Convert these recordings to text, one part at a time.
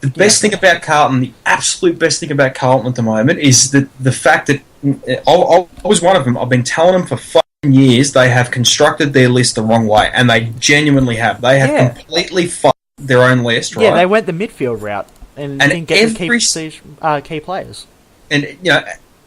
the best thing about Carlton, the absolute best thing about Carlton at the moment is that the fact that I was one of them. I've been telling them for fucking years they have constructed their list the wrong way, and they genuinely have. They have completely fucked their own list, right? Yeah, they went the midfield route and didn't get the key players. And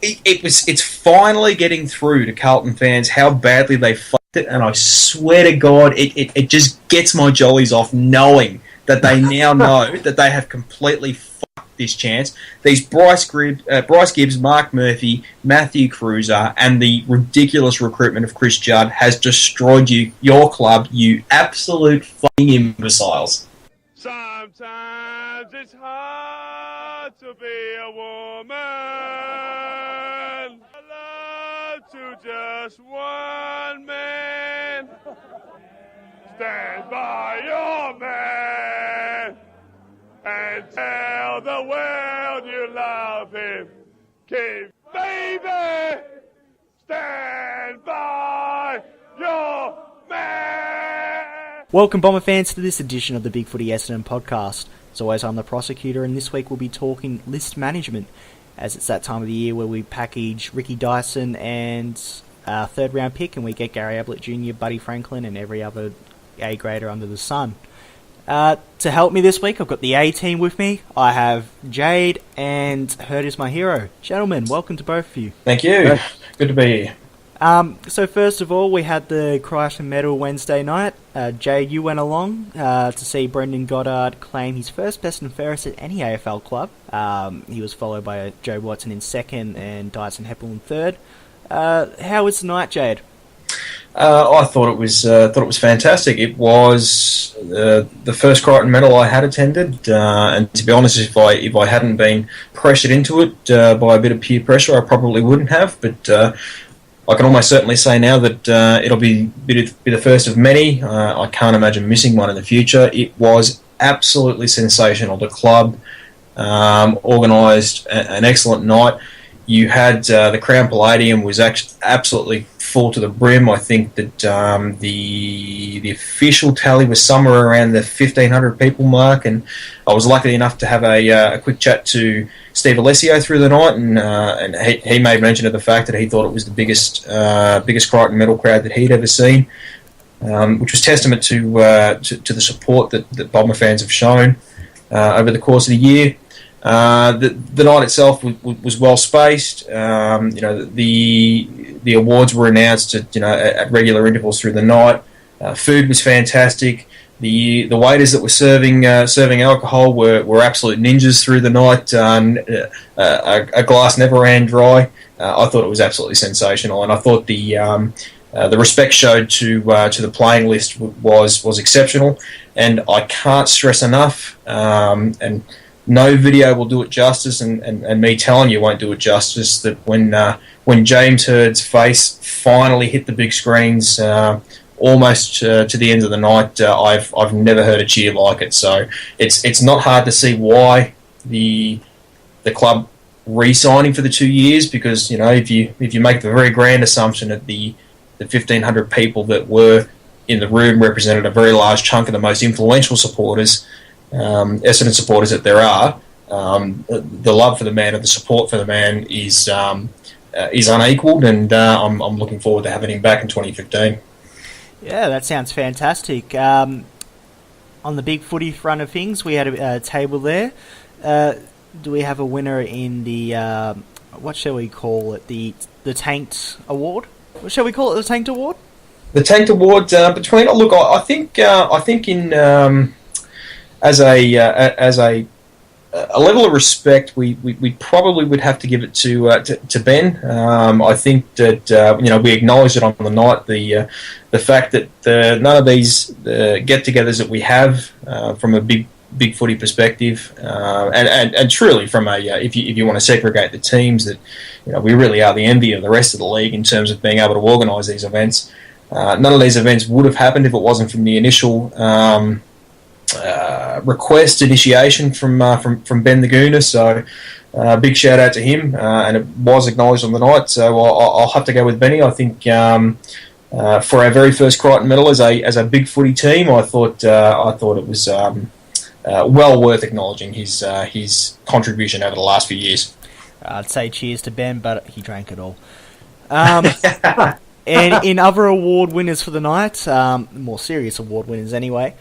it's finally getting through to Carlton fans how badly they fucked it, and I swear to God, it just gets my jollies off knowing that they now know that they have completely fucked this chance. These Bryce Gibbs, Mark Murphy, Matthew Cruiser, and the ridiculous recruitment of Chris Judd has destroyed your club, you absolute fucking imbeciles. Sometimes it's hard to be a woman. I love to just one man. Stand by your man and tell the world you love him. Keep, baby, stand by your man. Welcome, Bomber fans, to this edition of the BigFooty Essendon podcast. As always, I'm the Prosecutor, and this week we'll be talking list management, as it's that time of the year where we package Ricky Dyson and our third round pick, and we get Gary Ablett Jr., Buddy Franklin, and every other A-grader under the sun. To help me this week, I've got the A-team with me. I have Jade and Hirdismyhero. Gentlemen, welcome to both of you. Thank you. Good to be here. So first of all, we had the Crichton Medal Wednesday night. Jade, you went along to see Brendan Goddard claim his first best and fairest at any AFL club. He was followed by Joe Watson in second and Dyson Heppel in third. How was the night, Jade? I thought it was fantastic. It was the first Crichton Medal I had attended, and to be honest, if I hadn't been pressured into it by a bit of peer pressure, I probably wouldn't have. But I can almost certainly say now that it'll be the first of many. I can't imagine missing one in the future. It was absolutely sensational. The club organised an excellent night. You had the Crown Palladium was absolutely full to the brim. I think that the official tally was somewhere around the 1,500 people mark, and I was lucky enough to have a quick chat to Steve Alessio through the night, and he made mention of the fact that he thought it was the biggest Crichton Medal crowd that he'd ever seen, which was testament to the support that Bomber fans have shown over the course of the year. The night itself was well spaced. The awards were announced at regular intervals through the night. Food was fantastic. The waiters that were serving alcohol were absolute ninjas through the night. A glass never ran dry. I thought it was absolutely sensational, and I thought the respect showed to the playing list was exceptional. And I can't stress enough, and no video will do it justice, and me telling you won't do it justice, that when James Hird's face finally hit the big screens almost to the end of the night, I've never heard a cheer like it. So it's not hard to see why the club re-signing for the 2 years, because if you make the very grand assumption that the 1,500 people that were in the room represented a very large chunk of the most influential supporters, Essendon supporters that there are, the love for the man and the support for the man is unequalled, and I'm looking forward to having him back in 2015. Yeah, that sounds fantastic. On the big footy front of things, we had a table there. Do we have a winner in the what shall we call it? The Tanked Award? What shall we call it? The Tanked Award? The Tanked Award between. Look, I think in. As a level of respect, we probably would have to give it to Ben. I think that we acknowledged it on the night, the fact that none of these get-togethers that we have from a big footy perspective, and truly from a if you want to segregate the teams, that we really are the envy of the rest of the league in terms of being able to organise these events. None of these events would have happened if it wasn't from the initial request initiation from Ben the Gooner, so big shout out to him, and it was acknowledged on the night. So I'll have to go with Benny. I think for our very first Crichton Medal as a big footy team, I thought it was well worth acknowledging his contribution over the last few years. I'd say cheers to Ben, but he drank it all. And in other award winners for the night, more serious award winners anyway,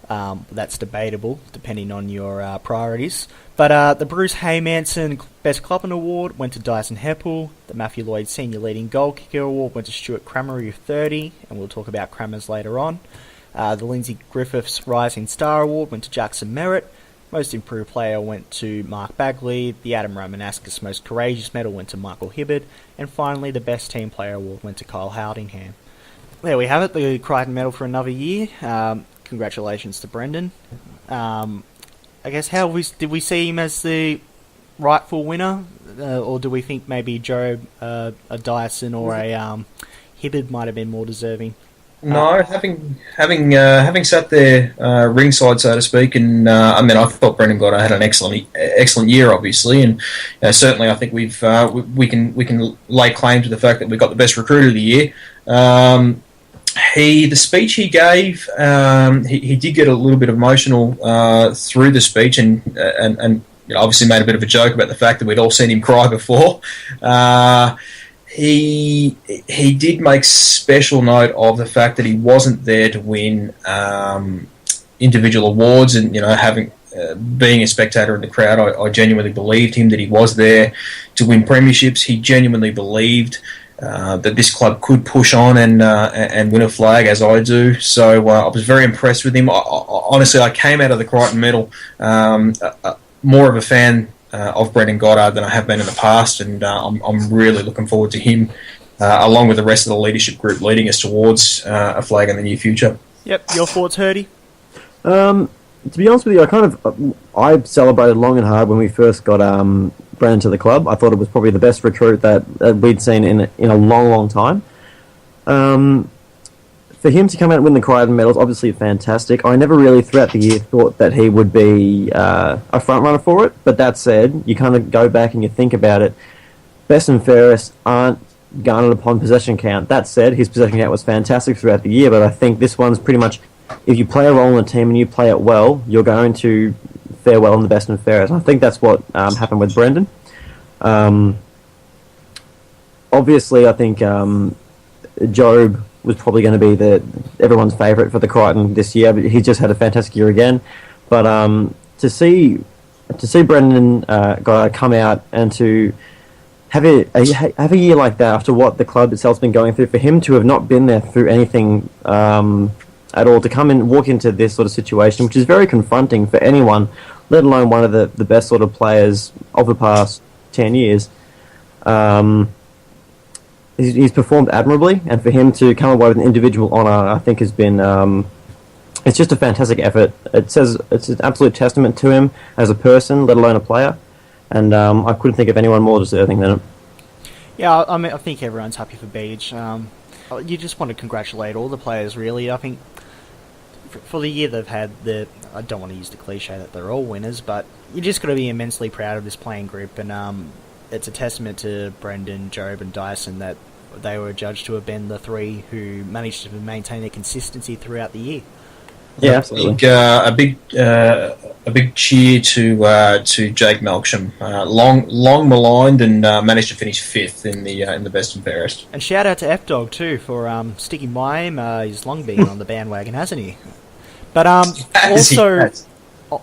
that's debatable depending on your priorities. But the Bruce Haymanson Best Clubman Award went to Dyson Heppel. The Matthew Lloyd Senior Leading Goal Kicker Award went to Stuart Cramery of 30, and we'll talk about Crammers later on. The Lindsay Griffiths Rising Star Award went to Jackson Merritt. Most Improved Player went to Mark Bagley. The Adam Romanascus Most Courageous Medal went to Michael Hibbard. And finally, the Best Team Player Award went to Kyle Howdingham. There we have it, the Crichton Medal for another year. Congratulations to Brendan. I guess did we see him as the rightful winner? Or do we think maybe Joe, a Dyson or a Hibbard might have been more deserving? No, having sat there ringside, so to speak, and I thought Brendan Goddard had an excellent year, obviously, and certainly I think we can lay claim to the fact that we got the best recruit of the year. The speech he gave, he did get a little bit emotional through the speech, and obviously made a bit of a joke about the fact that we'd all seen him cry before. He did make special note of the fact that he wasn't there to win individual awards, and having being a spectator in the crowd, I genuinely believed him that he was there to win premierships. He genuinely believed that this club could push on and win a flag, as I do. So I was very impressed with him. Honestly, I came out of the Crichton Medal more of a fan of Brendan Goddard than I have been in the past, and I'm really looking forward to him, along with the rest of the leadership group, leading us towards a flag in the near future. Yep, your thoughts, Hurdy? To be honest with you, I celebrated long and hard when we first got Brendan to the club. I thought it was probably the best recruit that we'd seen in a long, long time. For him to come out and win the Crichton Medal is obviously fantastic. I never really, throughout the year, thought that he would be a front runner for it. But that said, you kind of go back and you think about it. Best and fairest aren't garnered upon possession count. That said, his possession count was fantastic throughout the year. But I think this one's pretty much, if you play a role in the team and you play it well, you're going to fare well in the best and fairest. And I think that's what happened with Brendan. Obviously, I think Job was probably going to be everyone's favourite for the Crichton this year, but he just had a fantastic year again. But to see Brendan come out and to have a year like that after what the club itself's been going through, for him to have not been there through anything at all, to come and walk into this sort of situation, which is very confronting for anyone, let alone one of the best sort of players of the past 10 years. He's performed admirably, and for him to come away with an individual honour, I think has been it's just a fantastic effort. It's an absolute testament to him as a person, let alone a player, and I couldn't think of anyone more deserving than him. Yeah, I think everyone's happy for Beach. You just want to congratulate all the players, really. I think for the year they've had, I don't want to use the cliche that they're all winners, but you just got to be immensely proud of this playing group, and it's a testament to Brendan, Job and Dyson that they were judged to have been the three who managed to maintain their consistency throughout the year. Yeah, absolutely. A big cheer to Jake Melksham, long maligned and managed to finish fifth in the best and fairest. And shout out to F-Dog too for sticking by him. He's long been on the bandwagon, hasn't he? But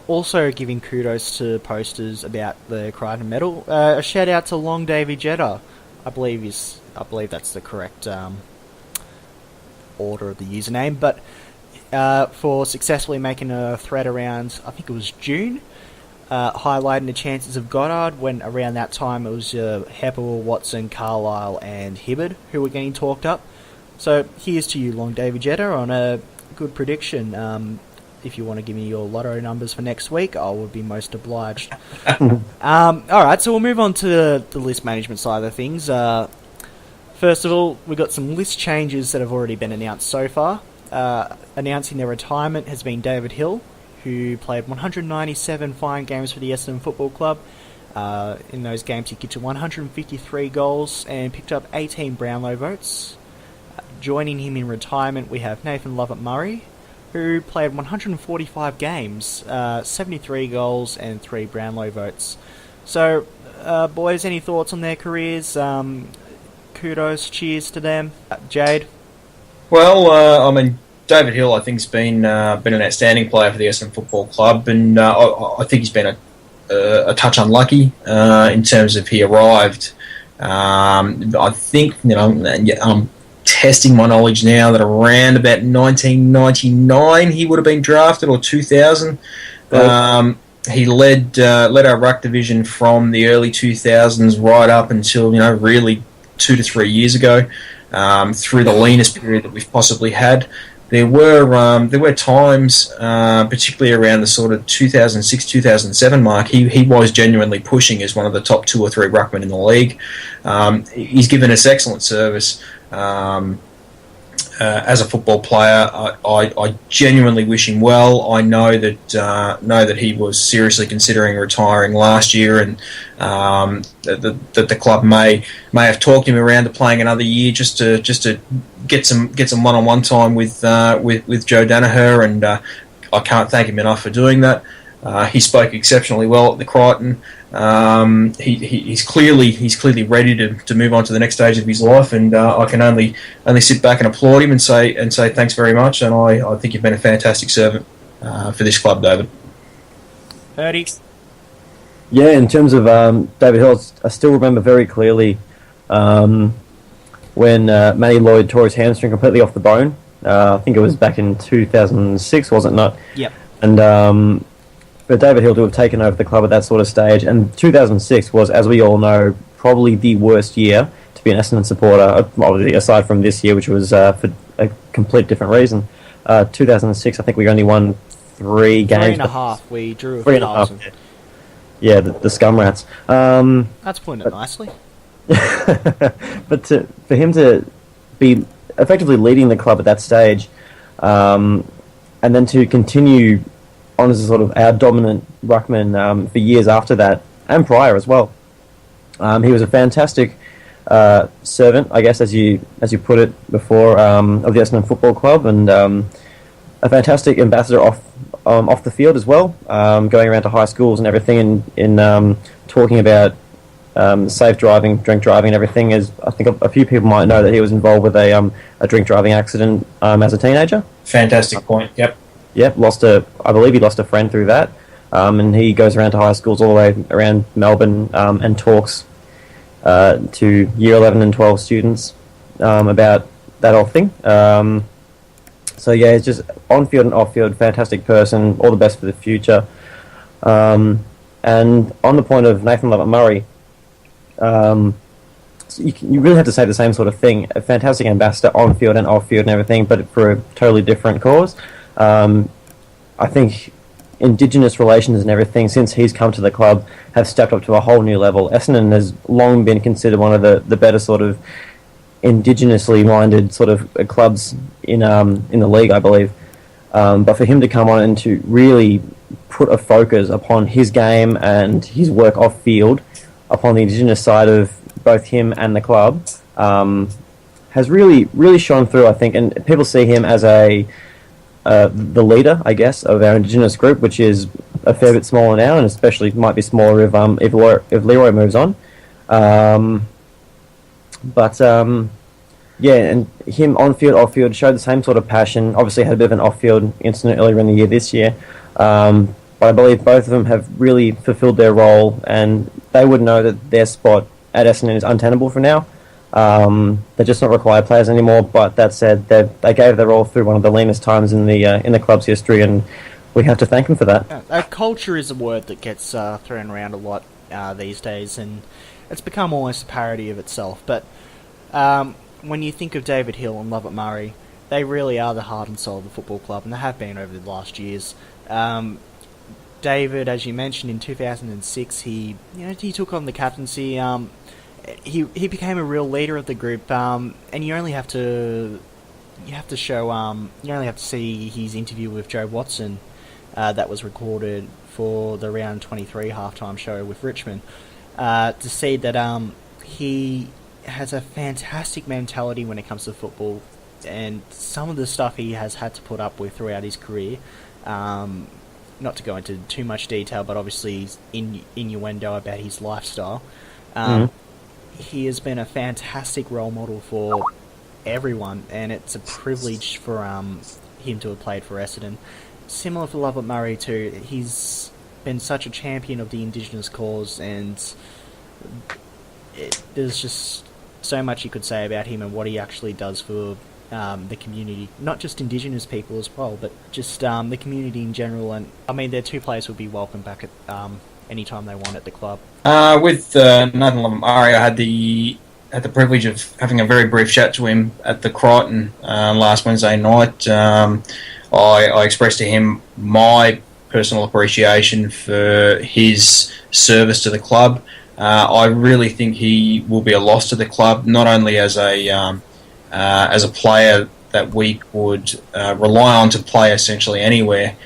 also giving kudos to posters about the Crichton Medal. A shout out to Long Davy Jetta. I believe that's the correct order of the username, but for successfully making a thread around, I think it was June, highlighting the chances of Goddard, when around that time it was Heppel, Watson, Carlisle and Hibbard who were getting talked up. So here's to you, Long Davy Jetta, on a good prediction. If you want to give me your lotto numbers for next week, I would be most obliged. Alright, so we'll move on to the list management side of things. First of all, we've got some list changes that have already been announced so far. Announcing their retirement has been David Hill, who played 197 fine games for the Essendon Football Club. In those games he kicked to 153 goals and picked up 18 Brownlow votes. Joining him in retirement we have Nathan Lovett-Murray, who played 145 games, 73 goals and 3 Brownlow votes. So, boys, any thoughts on their careers? Kudos, cheers to them. Jade? Well, David Hill, I think, has been an outstanding player for the Essendon Football Club, and I think he's been a touch unlucky in terms of he arrived. I think, I'm testing my knowledge now that around about 1999 he would have been drafted, or 2000. He led our ruck division from the early 2000s right up until really 2 to 3 years ago, through the leanest period that we've possibly had. There were times, particularly around the sort of 2006-2007 mark, he was genuinely pushing as one of the top 2 or 3 ruckmen in the league. He's given us excellent service as a football player. I genuinely wish him well. I know that he was seriously considering retiring last year, and that the club may have talked him around to playing another year just to get some one-on-one time with Joe Danaher, and I can't thank him enough for doing that. He spoke exceptionally well at the Crichton. He's clearly ready to move on to the next stage of his life, and I can only sit back and applaud him and say thanks very much. And I think you've been a fantastic servant for this club, David. Hirdie? Yeah, in terms of David Hill, I still remember very clearly when Matty Lloyd tore his hamstring completely off the bone. I think it was back in 2006, was it not? Yep. And for David Hill to have taken over the club at that sort of stage, and 2006 was, as we all know, probably the worst year to be an Essendon supporter, obviously aside from this year, which was for a complete different reason. 2006, I think we only won 3 games. 3.5. We drew 3.5. Yeah, the scum rats. That's putting it nicely. But for him to be effectively leading the club at that stage, and then to continue on as a sort of our dominant ruckman for years after that, and prior as well. He was a fantastic servant, I guess, as you put it before, of the Essendon Football Club, and a fantastic ambassador off the field as well, going around to high schools and everything, in talking about safe driving, drink driving, and everything. As I think a few people might know that he was involved with a drink driving accident as a teenager. Fantastic point. Yep. Yep, I believe he lost a friend through that, and he goes around to high schools all the way around Melbourne and talks to year 11 and 12 students about that whole thing. So yeah, he's just on-field and off-field, fantastic person, all the best for the future. And on the point of Nathan Lovett-Murray, so you really have to say the same sort of thing, a fantastic ambassador on-field and off-field and everything, but for a totally different cause. I think Indigenous relations and everything, since he's come to the club, have stepped up to a whole new level. Essendon has long been considered one of the better sort of indigenously minded sort of clubs in the league, I believe. But for him to come on and to really put a focus upon his game and his work off field, upon the Indigenous side of both him and the club, has really shone through, I think. And people see him as the leader, I guess, of our Indigenous group, which is a fair bit smaller now, and especially might be smaller if Leroy moves on. Yeah, and him on-field, off-field, showed the same sort of passion. Obviously had a bit of an off-field incident earlier in the year this year. But I believe both of them have really fulfilled their role, and they would know that their spot at Essendon is untenable for now. They're just not required players anymore, but that said, they gave their all through one of the leanest times in the club's history, and we have to thank them for that. Culture is a word that gets thrown around a lot these days, and it's become almost a parody of itself. But when you think of David Hill and Lovett-Murray, they really are the heart and soul of the football club, and they have been over the last years. David, as you mentioned, in 2006, he took on the captaincy. He became a real leader of the group, and you only have to see his interview with Joe Watson that was recorded for the round 23 halftime show with Richmond to see that he has a fantastic mentality when it comes to football. and some of the stuff he has had to put up with throughout his career, not to go into too much detail, but obviously innuendo about his lifestyle, he has been a fantastic role model for everyone, and it's a privilege for him to have played for Essendon. Similar for Lovett Murray too, he's been such a champion of the Indigenous cause, and there's just so much you could say about him and what he actually does for the community, not just Indigenous people as well, but just the community in general. And I mean, their two players would be welcome back at any time they want at the club. With Nathan Lovett Murray, I had the privilege of having a very brief chat to him at the Carlton last Wednesday night. I expressed to him my personal appreciation for his service to the club. I really think he will be a loss to the club, not only as a player that we could rely on to play essentially anywhere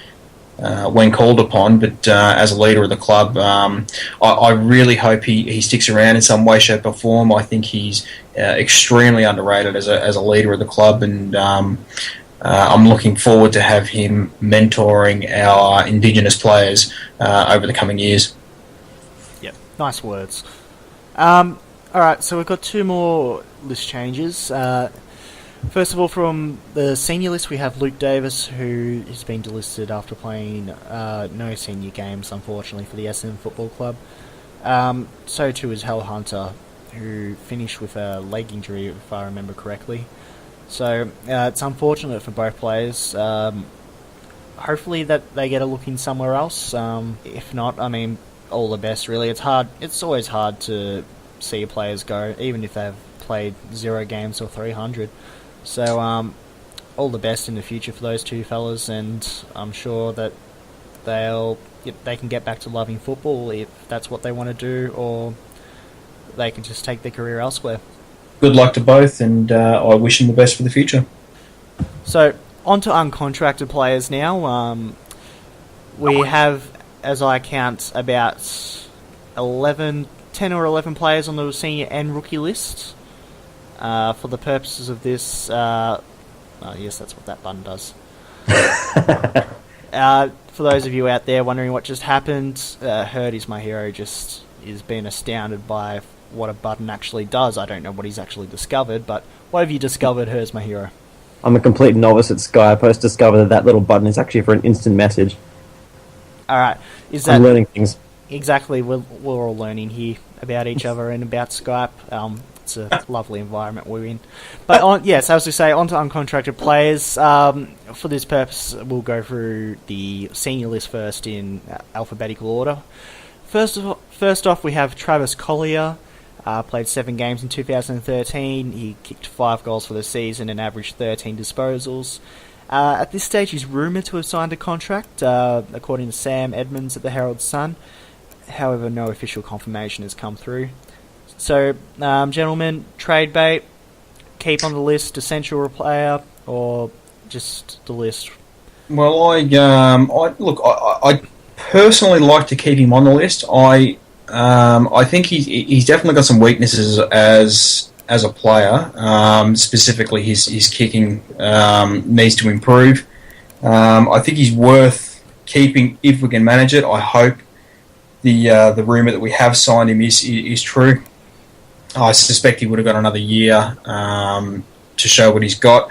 when called upon, but as a leader of the club. I really hope he sticks around in some way, shape or form. I think he's extremely underrated as a leader of the club, and I'm looking forward to have him mentoring our Indigenous players over the coming years. Yep, nice words. Alright, so we've got two more list changes. First of all, from the senior list, we have Luke Davis, who has been delisted after playing no senior games, unfortunately, for the Essendon Football Club. So too is Hal Hunter, who finished with a leg injury, if I remember correctly. So it's unfortunate for both players. Hopefully that they get a look in somewhere else. If not, I mean, all the best, really. It's hard. It's always hard to see players go, even if they've played 0 games or 300. So all the best in the future for those two fellas, and I'm sure that they can get back to loving football if that's what they want to do, or they can just take their career elsewhere. Good luck to both, and I wish them the best for the future. So, on to uncontracted players now. We have, as I count, about 10 or 11 players on the senior and rookie list. For the purposes of this... yes, that's what that button does. For those of you out there wondering what just happened, Hirdismyhero just is being astounded by what a button actually does. I don't know what he's actually discovered, but what have you discovered, Hirdismyhero? I'm a complete novice at Skype. I just discovered that little button is actually for an instant message. Alright. I'm learning things. Exactly. We're all learning here about each other and about Skype. It's a lovely environment we're in. But yes, as we say, on to uncontracted players. For this purpose, we'll go through the senior list first in alphabetical order. First off, we have Travis Collier. Played 7 games in 2013. He kicked 5 goals for the season and averaged 13 disposals. At this stage, he's rumoured to have signed a contract, according to Sam Edmonds at the Herald Sun. However, no official confirmation has come through. So, gentlemen, trade bait, keep on the list, essential player, or just the list? Well, I personally like to keep him on the list. I think he's definitely got some weaknesses as a player. Specifically, his kicking needs to improve. I think he's worth keeping if we can manage it. I hope the rumour that we have signed him is true. I suspect he would have got another year to show what he's got.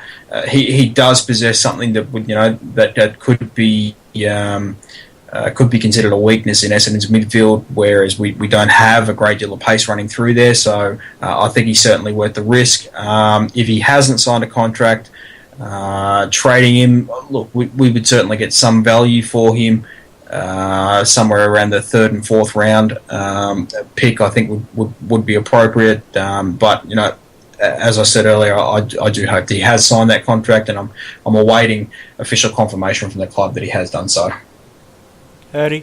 He does possess something that would that could be considered a weakness in Essendon's midfield, whereas we don't have a great deal of pace running through there. So I think he's certainly worth the risk. If he hasn't signed a contract, trading him, look, we would certainly get some value for him. Somewhere around the 3rd and 4th round pick, I think would be appropriate. But as I said earlier, I do hope that he has signed that contract, and I'm awaiting official confirmation from the club that he has done so. Ernie?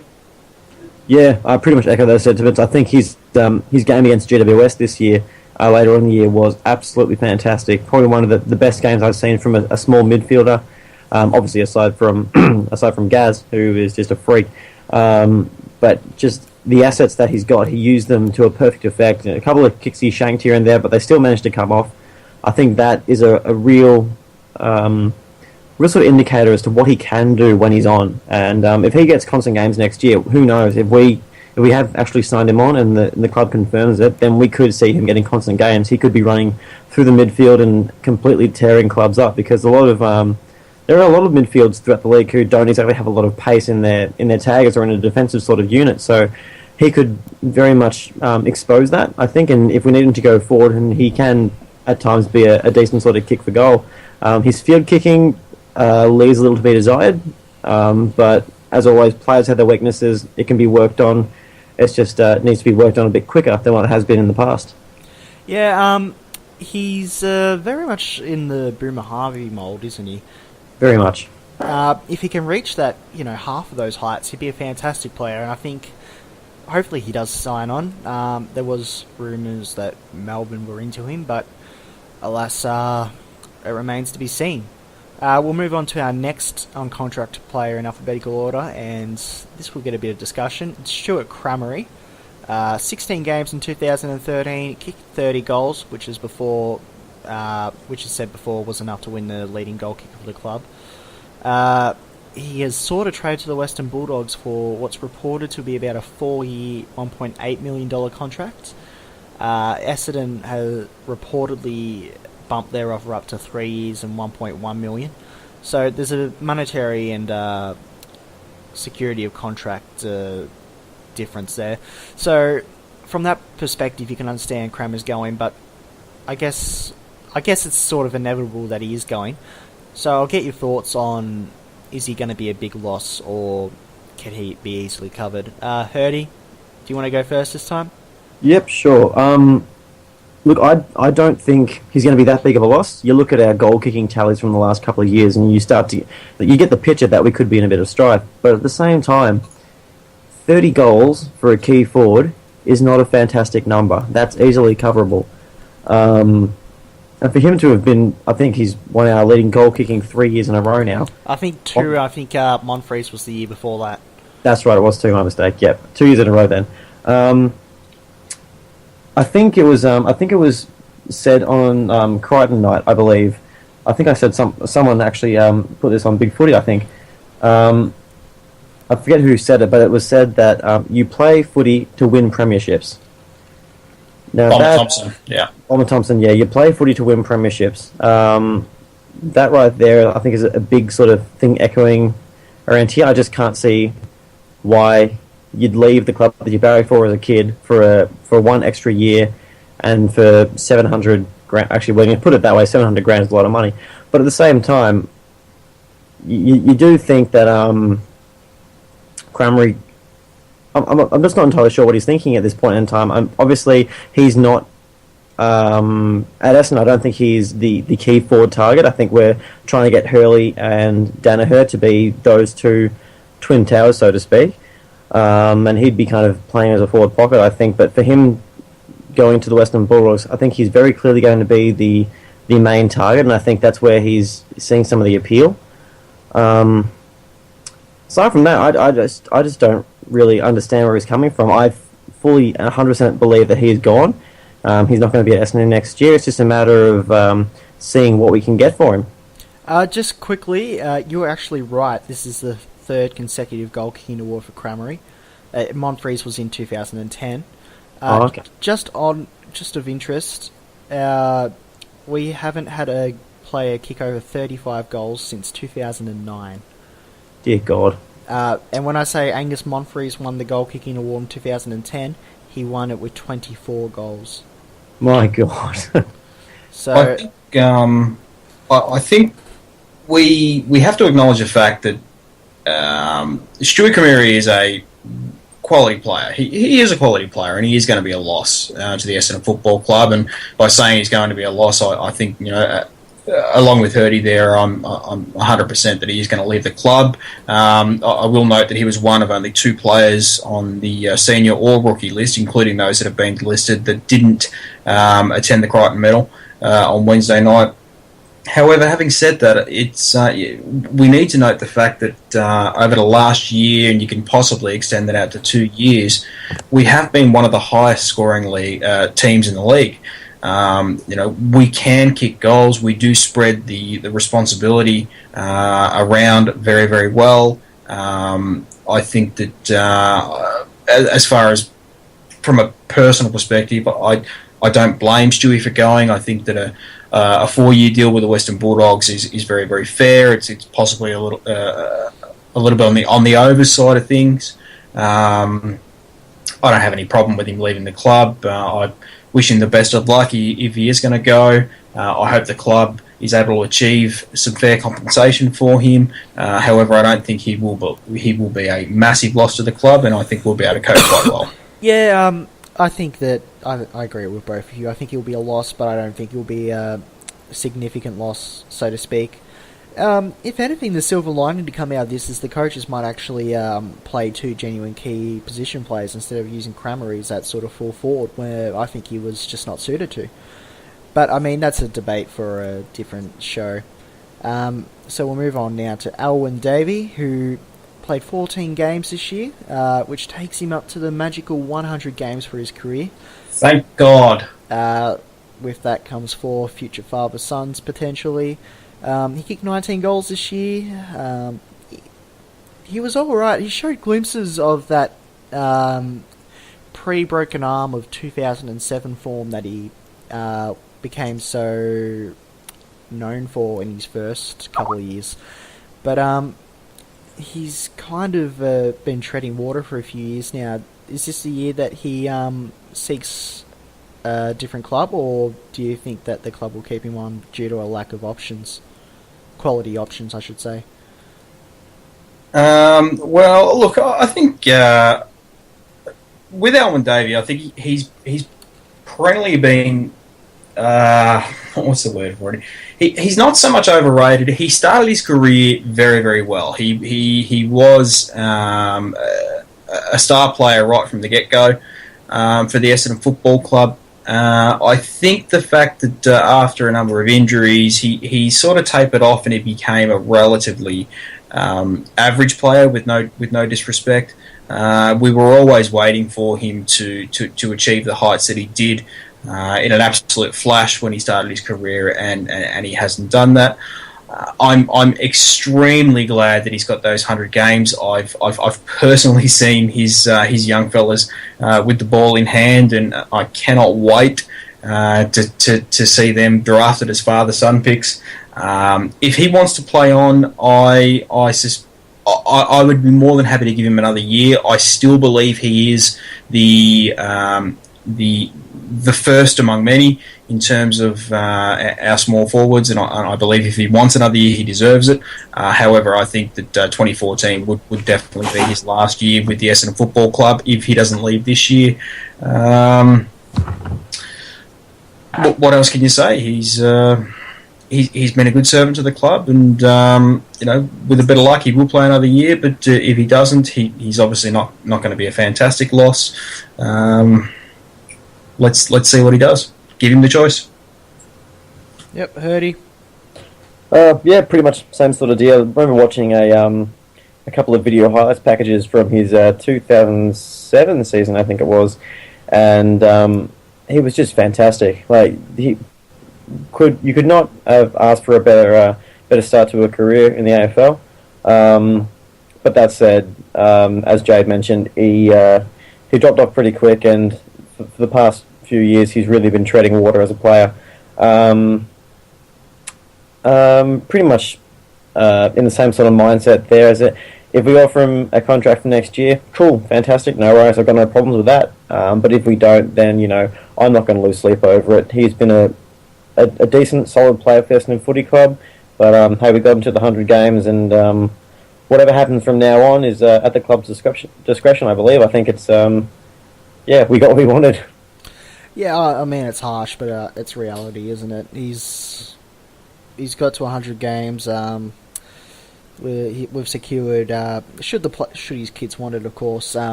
Yeah, I pretty much echo those sentiments. I think his game against GWS this year, later on in the year, was absolutely fantastic. Probably one of the best games I've seen from a small midfielder. Obviously, aside from Gaz, who is just a freak, but just the assets that he's got, he used them to a perfect effect. A couple of kicks he shanked here and there, but they still managed to come off. I think that is a real real sort of indicator as to what he can do when he's on. And if he gets constant games next year, who knows? If we have actually signed him on and the club confirms it, then we could see him getting constant games. He could be running through the midfield and completely tearing clubs up, because there are a lot of midfields throughout the league who don't exactly have a lot of pace in their taggers or in a defensive sort of unit. So he could very much expose that, I think. And if we need him to go forward, and he can at times be a decent sort of kick for goal. His field kicking leaves a little to be desired, but as always, players have their weaknesses. It can be worked on. It's just needs to be worked on a bit quicker than what it has been in the past. Yeah, he's very much in the Boomer Harvey mould, isn't he? Very much. If he can reach that, half of those heights, he'd be a fantastic player, and I think hopefully he does sign on. There was rumours that Melbourne were into him, but alas, it remains to be seen. We'll move on to our next on-contract player in alphabetical order, and this will get a bit of discussion. It's Stuart Crameri. 16 games in 2013, kicked 30 goals, which is said before was enough to win the leading goal kicker for the club. He has sought a trade to the Western Bulldogs for what's reported to be about a 4-year, $1.8 million contract. Essendon has reportedly bumped their offer up to 3 years and $1.1 million. So there's a monetary and security of contract difference there. So from that perspective, you can understand Crammer's going, but I guess it's sort of inevitable that he is going. So I'll get your thoughts on, is he going to be a big loss, or can he be easily covered? Hirdy, do you want to go first this time? Yep, sure. Look, I don't think he's going to be that big of a loss. You look at our goal-kicking tallies from the last couple of years, and you get the picture that we could be in a bit of strife. But at the same time, 30 goals for a key forward is not a fantastic number. That's easily coverable. And for him to have been, I think he's won our leading goal-kicking 3 years in a row now. I think two. I think Monfries was the year before that. That's right, it was two, my mistake. Yep, 2 years in a row then. I think it was said on Crichton night, I believe. I think I said someone actually put this on BigFooty, I think. I forget who said it, but it was said that you play footy to win premierships. Now Bomber Thompson, yeah. You play footy to win premierships. That right there, I think, is a big sort of thing echoing around here. I just can't see why you'd leave the club that you barracked for as a kid for one extra year, and for 700 grand. Actually, when you put it that way, 700 grand is a lot of money. But at the same time, you do think that Crameri. I'm just not entirely sure what he's thinking at this point in time. Obviously, he's not at Essendon. I don't think he's the key forward target. I think we're trying to get Hurley and Danaher to be those two twin towers, so to speak. And he'd be kind of playing as a forward pocket, I think. But for him going to the Western Bulldogs, I think he's very clearly going to be the main target, and I think that's where he's seeing some of the appeal. Aside from that, I just don't really understand where he's coming from. I fully 100% believe that he's gone. He's not going to be at Essendon next year. It's just a matter of seeing what we can get for him. Just quickly, you were actually right. This is the third consecutive goal-kicking award for Crameri. Monfries was in 2010. Okay. Just of interest, we haven't had a player kick over 35 goals since 2009. Dear God. And when I say Angus Monfries won the goal-kicking award in 2010, he won it with 24 goals. My God. So I think we have to acknowledge the fact that Stuart Crameri is a quality player. He is a quality player, and he is going to be a loss to the Essendon Football Club. And by saying he's going to be a loss, I think, along with Hirdy there, I'm 100% that he is going to leave the club. I will note that he was one of only 2 players on the senior or rookie list, including those that have been listed, that didn't attend the Crichton Medal on Wednesday night. However, having said that, it's we need to note the fact that over the last year, and you can possibly extend that out to 2 years, we have been one of the highest scoring teams in the league. We can kick goals. We do spread the responsibility around very, very well. I think that as far as from a personal perspective, I don't blame Stewie for going. I think that a 4-year deal with the Western Bulldogs is very, very fair. It's possibly a little bit on the over side of things. I don't have any problem with him leaving the club. I wish him the best of luck if he is going to go. I hope the club is able to achieve some fair compensation for him. However, I don't think he will be a massive loss to the club, and I think we'll be able to cope quite well. Yeah, I think that I agree with both of you. I think he'll be a loss, but I don't think he'll be a significant loss, so to speak. If anything, the silver lining to come out of this is the coaches might actually play two genuine key position players instead of using Kramer as that sort of full forward, where I think he was just not suited to. But, I mean, that's a debate for a different show. So we'll move on now to Alwyn Davey, who played 14 games this year, which takes him up to the magical 100 games for his career. Thank God. With that comes 4 future father-sons, potentially. He kicked 19 goals this year. He was alright. He showed glimpses of that pre-broken arm of 2007 form that he became so known for in his first couple of years. But he's kind of been treading water for a few years now. Is this the year that he seeks a different club, or do you think that the club will keep him on due to a lack of options? Quality options, I should say. Well, look, I think with Alwyn Davey, I think he's perennially been what's the word for it? He's not so much overrated. He started his career very, very well. He was a star player right from the get-go for the Essendon Football Club. I think the fact that after a number of injuries, he sort of tapered off and he became a relatively average player with no disrespect. We were always waiting for him to achieve the heights that he did in an absolute flash when he started his career, and he hasn't done that. I'm extremely glad that he's got those 100 games. I've personally seen his young fellas with the ball in hand, and I cannot wait to see them drafted as father-son picks. If he wants to play on, I would be more than happy to give him another year. I still believe he is the first among many in terms of our small forwards, and I believe if he wants another year, he deserves it. However, I think that 2014 would definitely be his last year with the Essendon Football Club if he doesn't leave this year. What else can you say? He's been a good servant to the club, and with a bit of luck, he will play another year. But if he doesn't, he's obviously not going to be a fantastic loss. Let's see what he does. Give him the choice. Yep, Hirdy. Yeah, pretty much same sort of deal. I remember watching a couple of video highlights packages from his 2007 season, I think it was, and he was just fantastic. Like you could not have asked for a better start to a career in the AFL. But that said, as Jade mentioned, he dropped off pretty quick, and for the past few years he's really been treading water as a player. Pretty much in the same sort of mindset there as it. If we offer him a contract for next year, cool, fantastic, no worries, I've got no problems with that. But if we don't, then I'm not going to lose sleep over it. He's been a decent, solid player for Essendon Footy Club, but hey, we got him to the 100 games, and whatever happens from now on is at the club's discretion, I believe. I think it's we got what we wanted. Yeah, I mean, it's harsh, but it's reality, isn't it? He's got to 100 games. We've secured, should his kids want it, of course,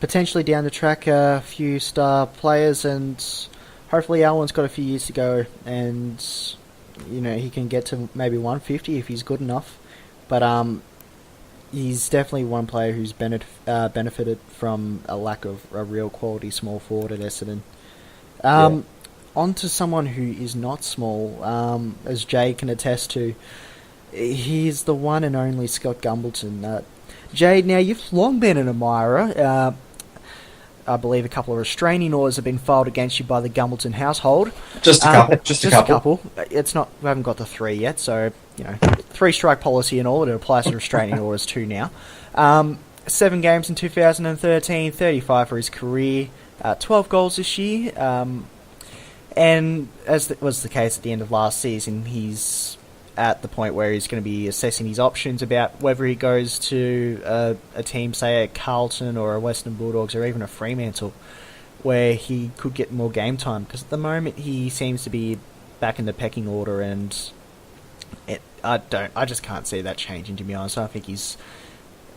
potentially down the track a few star players, and hopefully Alwyn's got a few years to go, and he can get to maybe 150 if he's good enough. But he's definitely one player who's benefited from a lack of a real quality small forward at Essendon. on to someone who is not small, as Jay can attest to. He's the one and only Scott Gumbleton. Jade, now you've long been an admirer. I believe a couple of restraining orders have been filed against you by the Gumbleton household. Just a couple. Just a couple. It's not. We haven't got the 3 yet, so 3-strike policy and all. It applies to restraining orders too now. 7 games in 2013, 35 for his career, 12 goals this year. And as was the case at the end of last season, he's at the point where he's going to be assessing his options about whether he goes to a team, say a Carlton or a Western Bulldogs or even a Fremantle, where he could get more game time. Because at the moment he seems to be back in the pecking order, and I just can't see that changing, to be honest. I think he's,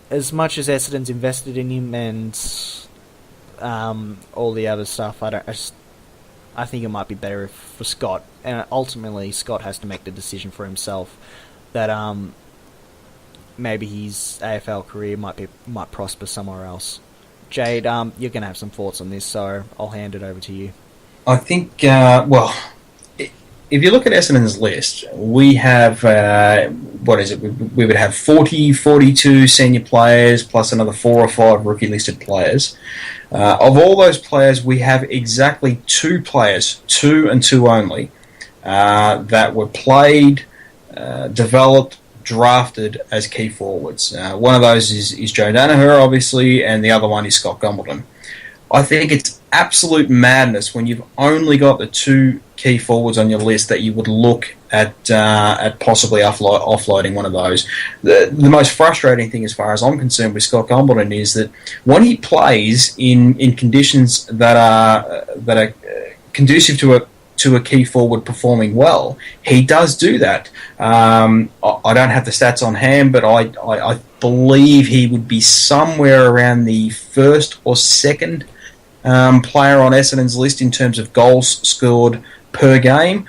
as much as Essendon's invested in him and all the other stuff, I think it might be better for Scott, and ultimately Scott has to make the decision for himself that maybe his AFL career might prosper somewhere else. Jade, you're going to have some thoughts on this, so I'll hand it over to you. I think, if you look at Essendon's list, we have, we would have 42 senior players plus another 4 or 5 rookie listed players. Of all those players, we have exactly 2 players, 2 and 2 only, that were played, developed, drafted as key forwards. One of those is Jade and Hirdismyhero, obviously, and the other one is Scott Gumbleton. I think it's absolute madness when you've only got the 2 key forwards on your list that you would look at possibly offloading one of those. The most frustrating thing, as far as I'm concerned, with Scott Gumbleton is that when he plays in conditions that are conducive to a key forward performing well, he does do that. I don't have the stats on hand, but I believe he would be somewhere around the first or second player on Essendon's list in terms of goals scored per game.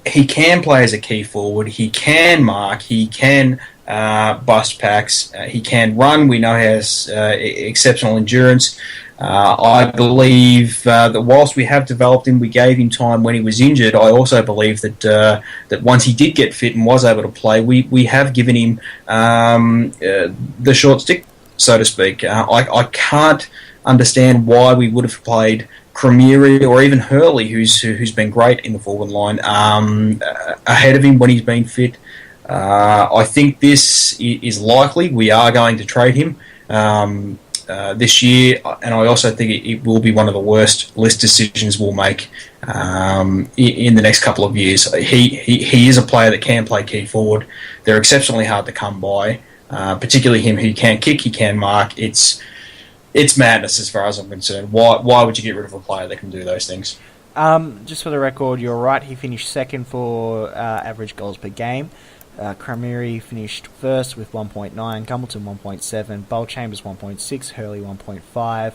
He can play as a key forward. He can mark. He can bust packs. He can run. We know he has exceptional endurance. I believe that whilst we have developed him, we gave him time when he was injured. I also believe that once he did get fit and was able to play, we have given him the short stick, so to speak. I can't understand why we would have played Cremiri or even Hurley, who's been great in the forward line, ahead of him when he's been fit. I think this is likely. We are going to trade him this year, and I also think it will be one of the worst list decisions we'll make in the next couple of years. He is a player that can play key forward. They're exceptionally hard to come by, particularly him who can kick, he can mark. It's madness as far as I'm concerned. Why would you get rid of a player that can do those things? Just for the record, you're right. He finished second for average goals per game. Cremiri finished first with 1.9, Gumbleton 1.7, Bellchambers 1.6, Hurley 1.5,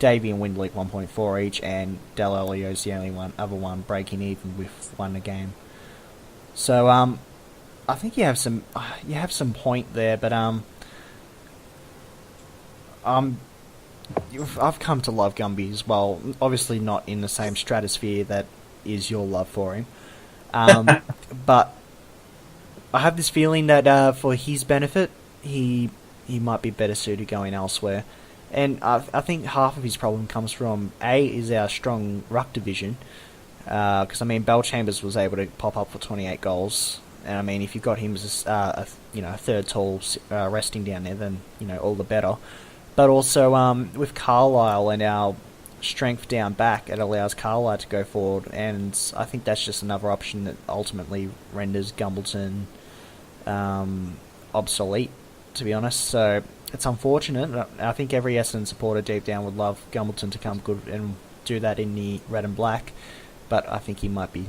Davey and Windleak 1.4 each, and Del Olio's the only other one breaking even with 1 a game. So I think you have some point there, but I've come to love Gumby as well. Obviously not in the same stratosphere that is your love for him, but I have this feeling that for his benefit, he might be better suited going elsewhere. And I think half of his problem comes from is our strong ruck division, because Bellchambers was able to pop up for 28 goals, and if you've got him as a third tall resting down there, then all the better. But also with Carlisle and our strength down back, it allows Carlisle to go forward, and I think that's just another option that ultimately renders Gumbleton obsolete, to be honest. So it's unfortunate. I think every Essendon supporter deep down would love Gumbleton to come good and do that in the red and black, but I think he might be,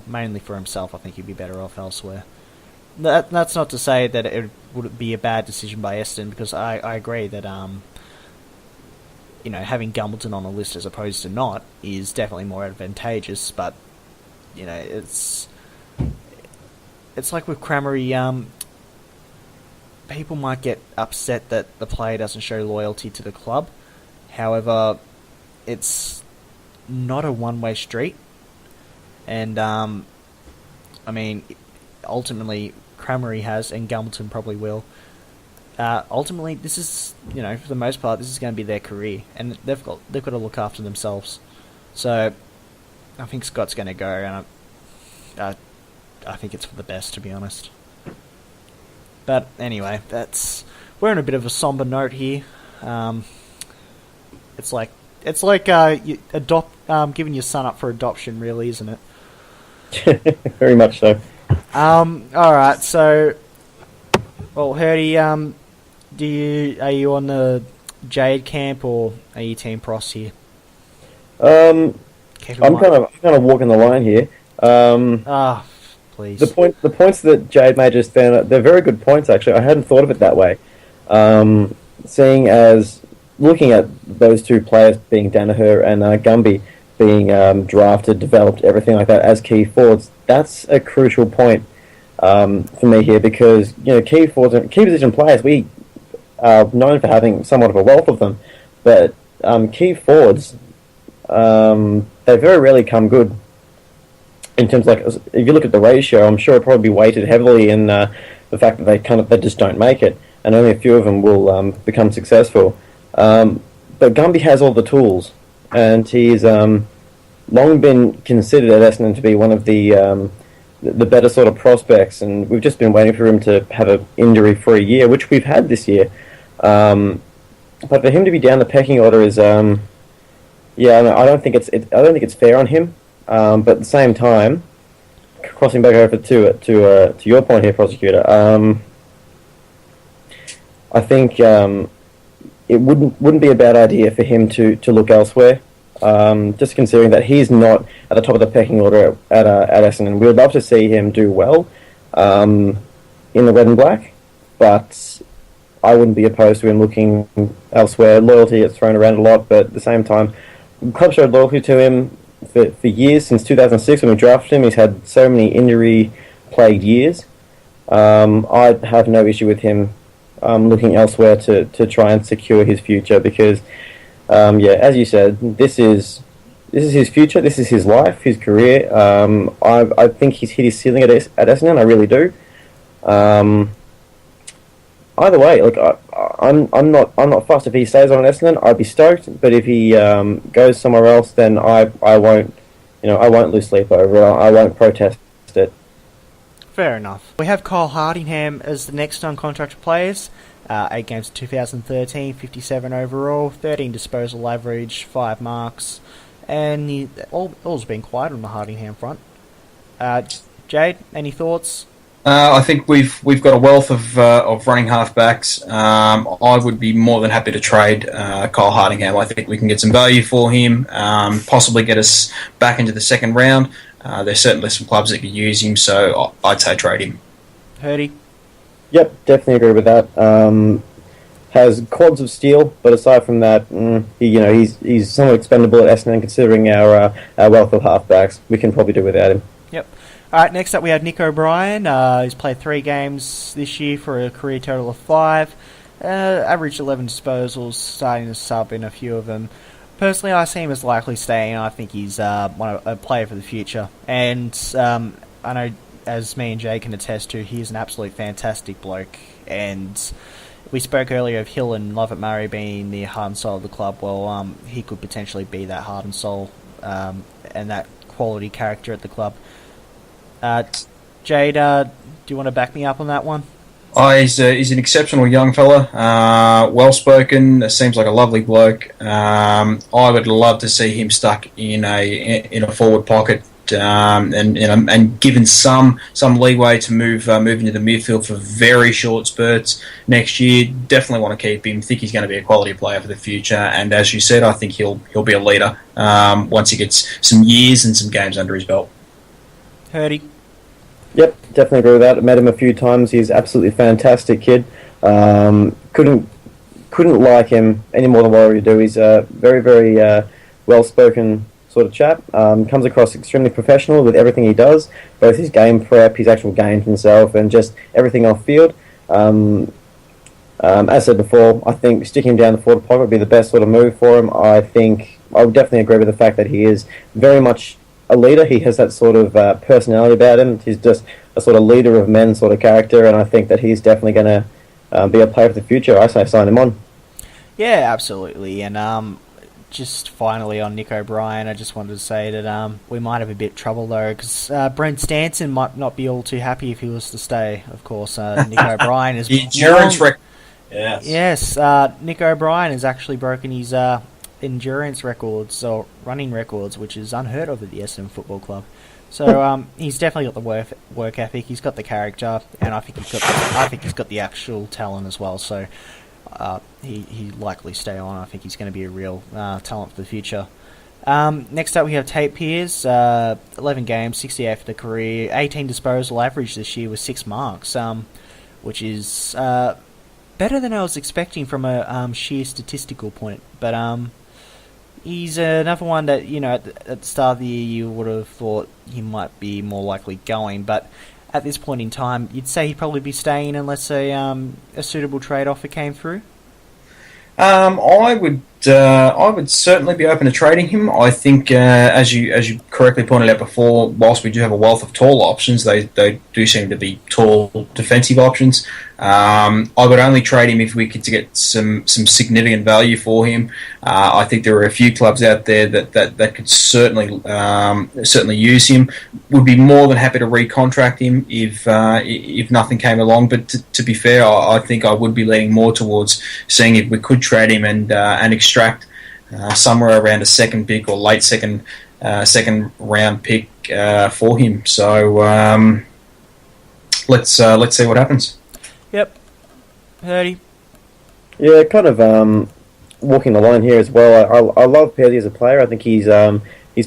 mainly for himself, I think he'd be better off elsewhere. That's not to say that it would be a bad decision by Essendon, because I agree that having Gumbleton on a list as opposed to not is definitely more advantageous. But it's like with Cremiri, people might get upset that the player doesn't show loyalty to the club. However, it's not a one-way street. And, ultimately, Cramery has, and Gumilton probably will. Ultimately, this is, for the most part, this is going to be their career, and they've got to look after themselves. So, I think Scott's going to go, and I think it's for the best, to be honest. But anyway, we're on a bit of a somber note here. It's like you giving your son up for adoption, really, isn't it? Very much so. All right. So, well, Hirdy, are you on the Jade camp or are you Team Pross here? I'm kind of walking the line here. Please. The points that Jade made just then, they're very good points, actually. I hadn't thought of it that way. Seeing as looking at those two players being Danaher and Gumby being drafted, developed, everything like that as key forwards, that's a crucial point for me here because key forwards and key position players, we are known for having somewhat of a wealth of them, but key forwards, they very rarely come good. In terms if you look at the ratio, I'm sure it'll probably be weighted heavily in the fact that they just don't make it, and only a few of them will become successful. But Gumby has all the tools, and he's long been considered at Essendon to be one of the better sort of prospects, and we've just been waiting for him to have an injury-free year, which we've had this year. But for him to be down the pecking order is, I don't think it's fair on him. But at the same time, crossing back over to your point here, Prosecutor, I think it wouldn't be a bad idea for him to look elsewhere. Just considering that he's not at the top of the pecking order at Essendon. We would love to see him do well in the red and black, but I wouldn't be opposed to him looking elsewhere. Loyalty gets thrown around a lot, but at the same time, the club showed loyalty to him for years, since 2006 when we drafted him. He's had so many injury-plagued years. I'd have no issue with him looking elsewhere to try and secure his future because, as you said, this is his future, this is his life, his career. I think he's hit his ceiling at Essendon, I really do. Either way, look, I'm not fussed if he stays on Essendon. I'd be stoked, but if he goes somewhere else, then I won't, I won't lose sleep over it. I won't protest it. Fair enough. We have Kyle Hardingham as the next uncontracted players. 8 games in 2013, 57 overall, 13 disposal average, 5 marks, and all's been quiet on the Hardingham front. Jade, any thoughts? I think we've got a wealth of running halfbacks. I would be more than happy to trade Kyle Hardingham. I think we can get some value for him, possibly get us back into the second round. There's certainly some clubs that could use him, so I'd say trade him. Hirdy? Yep, definitely agree with that. Has quads of steel, but aside from that, he's somewhat expendable at Essendon considering our wealth of halfbacks. We can probably do without him. Yep. Alright, next up we have Nick O'Brien. He's played 3 games this year for a career total of 5. Averaged 11 disposals, starting to sub in a few of them. Personally, I see him as likely staying. I think he's a player for the future. And I know, as me and Jay can attest to, he's an absolute fantastic bloke. And we spoke earlier of Hill and Lovett Murray being the heart and soul of the club. Well, he could potentially be that heart and soul and that quality character at the club. Jade, do you want to back me up on that one? He's an exceptional young fella, well-spoken, seems like a lovely bloke. I would love to see him stuck in a forward pocket and given some leeway to move into the midfield for very short spurts next year. Definitely want to keep him. Think he's going to be a quality player for the future. And as you said, I think he'll be a leader once he gets some years and some games under his belt. Hirdy? Yep, definitely agree with that. I met him a few times. He's absolutely fantastic kid. Couldn't like him any more than what I already do. He's a very, very well-spoken sort of chap. Comes across extremely professional with everything he does, both his game prep, his actual games himself, and just everything off field. As I said before, I think sticking him down the forward pocket would be the best sort of move for him. I think I would definitely agree with the fact that he is very much a leader. He has that sort of personality about him. He's just a sort of leader of men sort of character, and I think that he's definitely going to be a player for the future. I say sign him on. Yeah, absolutely. And just finally on Nick O'Brien, I just wanted to say that we might have a bit of trouble though, because Brent Stanton might not be all too happy if he was to stay. Of course, Nick O'Brien is the endurance record. Yes, Nick O'Brien has actually broken his endurance records or running records, which is unheard of at the Essendon Football Club. So he's definitely got the work ethic. He's got the character, and I think he's got the actual talent as well. So he likely stay on. I think he's going to be a real talent for the future. Next up, we have Tate Pearce. 11 games, 68 for the career, 18 disposal average this year with 6 marks, which is better than I was expecting from a sheer statistical point. But he's another one that, at the start of the year you would have thought he might be more likely going, but at this point in time you'd say he'd probably be staying unless a suitable trade offer came through. I would certainly be open to trading him. I think, as you correctly pointed out before, whilst we do have a wealth of tall options, they do seem to be tall defensive options. I would only trade him if we could get some significant value for him. I think there are a few clubs out there that could certainly use him. Would be more than happy to recontract him if nothing came along. But to be fair, I think I would be leaning more towards seeing if we could trade him and extract somewhere around a second pick or late second round pick for him. So let's see what happens. Yep. Hirdy. Yeah, kind of walking the line here as well. I love Purdy as a player. I think his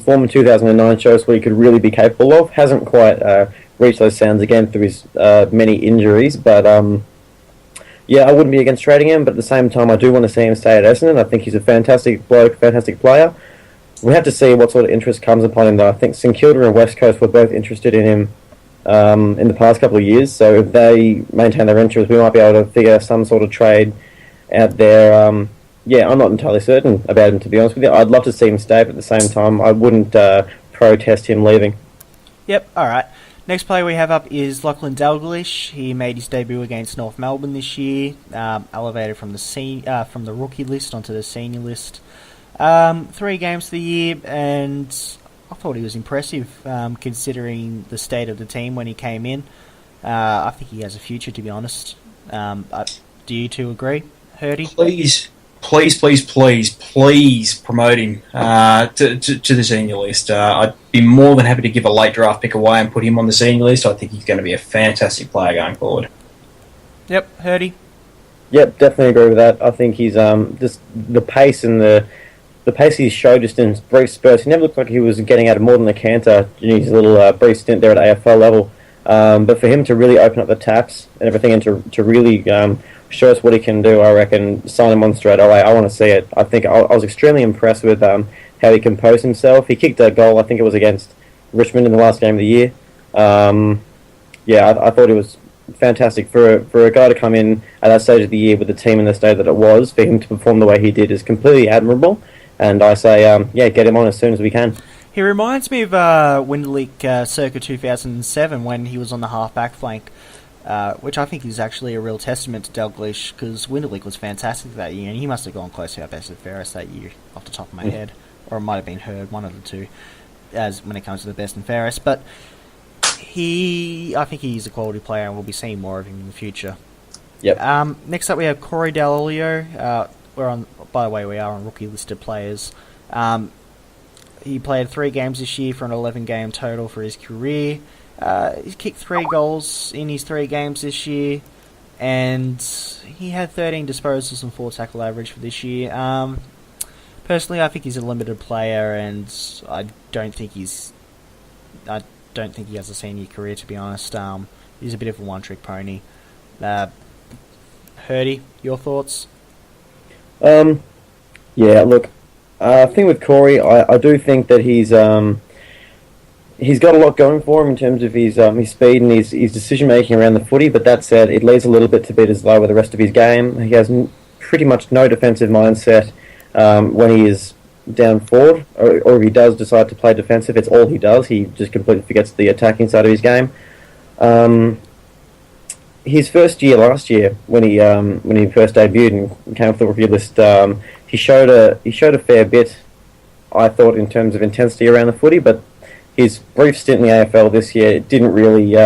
form in 2009 shows what he could really be capable of. Hasn't quite reached those sounds again through his many injuries, but yeah, I wouldn't be against trading him, but at the same time I do want to see him stay at Essendon. I think he's a fantastic bloke, fantastic player. We have to see what sort of interest comes upon him, though. I think St Kilda and West Coast were both interested in him in the past couple of years, so if they maintain their interest, we might be able to figure some sort of trade out there. Yeah, I'm not entirely certain about him, to be honest with you. I'd love to see him stay, but at the same time, I wouldn't protest him leaving. Yep, alright. Next player we have up is Lachlan Dalglish. He made his debut against North Melbourne this year, elevated from the rookie list onto the senior list. 3 games for the year, and I thought he was impressive considering the state of the team when he came in. I think he has a future, to be honest. Do you two agree, Hirdy? Please promote him to the senior list. I'd be more than happy to give a late draft pick away and put him on the senior list. I think he's going to be a fantastic player going forward. Yep, Hirdy. Yep, definitely agree with that. I think he's just the pace and the pace he showed just in brief spurts. He never looked like he was getting out of more than a canter in his little brief stint there at AFL level. But for him to really open up the taps and everything, and to really show us what he can do, I reckon sign him on straight away. I want to see it. I think I was extremely impressed with how he composed himself. He kicked a goal, I think it was against Richmond in the last game of the year. Yeah, I thought it was fantastic for a guy to come in at that stage of the year with the team in the state that it was. For him to perform the way he did is completely admirable. And I say, yeah, get him on as soon as we can. He reminds me of Winderlick circa 2007 when he was on the half-back flank, which I think is actually a real testament to Dalglish, because Winderlick was fantastic that year, and he must have gone close to our best and fairest that year, off the top of my head. Or it might have been Hurd, one of the two, as when it comes to the best and fairest. But I think he's a quality player, and we'll be seeing more of him in the future. Yep. Next up, we have Corey Dall'Olio. By the way, we are on rookie-listed players. He played 3 games this year for an 11-game total for his career. He's kicked 3 goals in his 3 games this year, and he had 13 disposals and 4 tackle average for this year. Personally, I think he's a limited player, and I don't think he has a senior career, to be honest. He's a bit of a one-trick pony. Hirdy, your thoughts? Yeah, look, thing with Corey, I do think that he's he's got a lot going for him in terms of his speed and his decision making around the footy. But that said, it leaves a little bit to be desired with the rest of his game. He has pretty much no defensive mindset when he is down forward, or if he does decide to play defensive, it's all he does. He just completely forgets the attacking side of his game. His first year last year, when he first debuted and came off the rookie list, he showed a fair bit, I thought, in terms of intensity around the footy. But his brief stint in the AFL this year didn't really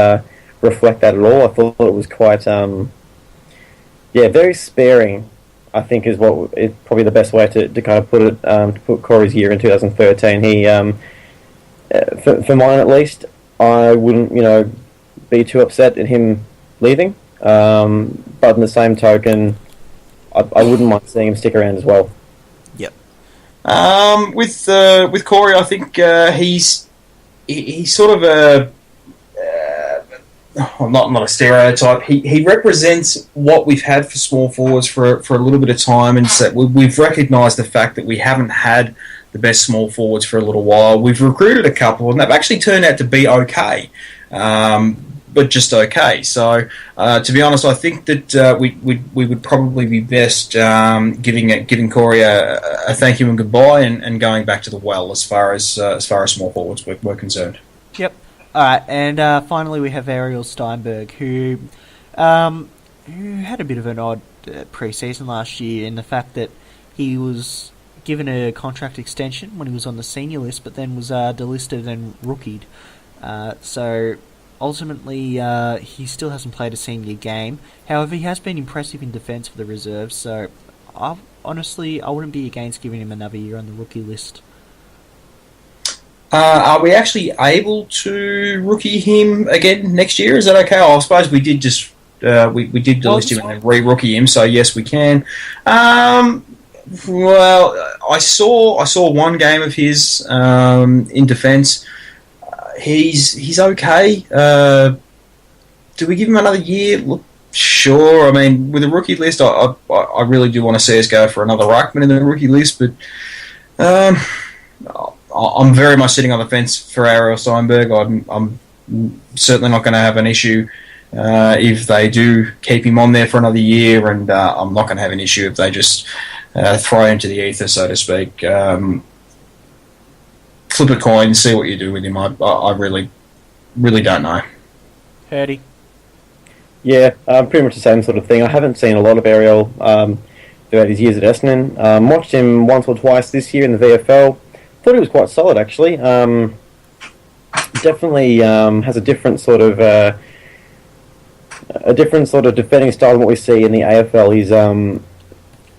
reflect that at all. I thought it was quite, very sparing, I think is probably the best way to kind of put it, to put Corey's year in 2013. He, for mine at least, I wouldn't, be too upset at him leaving. But in the same token, I wouldn't mind seeing him stick around as well. Yep. With Corey, I think he's sort of a not a stereotype. He represents what we've had for small forwards for a little bit of time, and so we've recognised the fact that we haven't had the best small forwards for a little while. We've recruited a couple, and they've actually turned out to be okay, but just okay. So, to be honest, I think that we would probably be best giving Corey a thank you and goodbye, and going back to the well as far as small forwards we're concerned. Yep. All right, and finally we have Ariel Steinberg, who had a bit of an odd pre-season last year in the fact that he was given a contract extension when he was on the senior list, but then was delisted and rookied. So ultimately, he still hasn't played a senior game. However, he has been impressive in defence for the reserves. So honestly, I wouldn't be against giving him another year on the rookie list. Are we actually able to rookie him again next year? Is that okay? I suppose we did just we did delist him and then re-rookie him, so yes, we can. Well, I saw one game of his in defence. He's okay. Do we give him another year? Look, sure. I mean, with a rookie list, I really do want to see us go for another ruckman in the rookie list, but I'm very much sitting on the fence for Ariel Steinberg. I'm certainly not going to have an issue if they do keep him on there for another year, and I'm not going to have an issue if they just throw him to the ether, so to speak. Flip a coin, see what you do with him. I really, really don't know. Hirdie? Yeah, pretty much the same sort of thing. I haven't seen a lot of Ariel throughout his years at Essendon. Watched him once or twice this year in the VFL. Thought he was quite solid, actually. Definitely has a different sort of defending style than what we see in the AFL.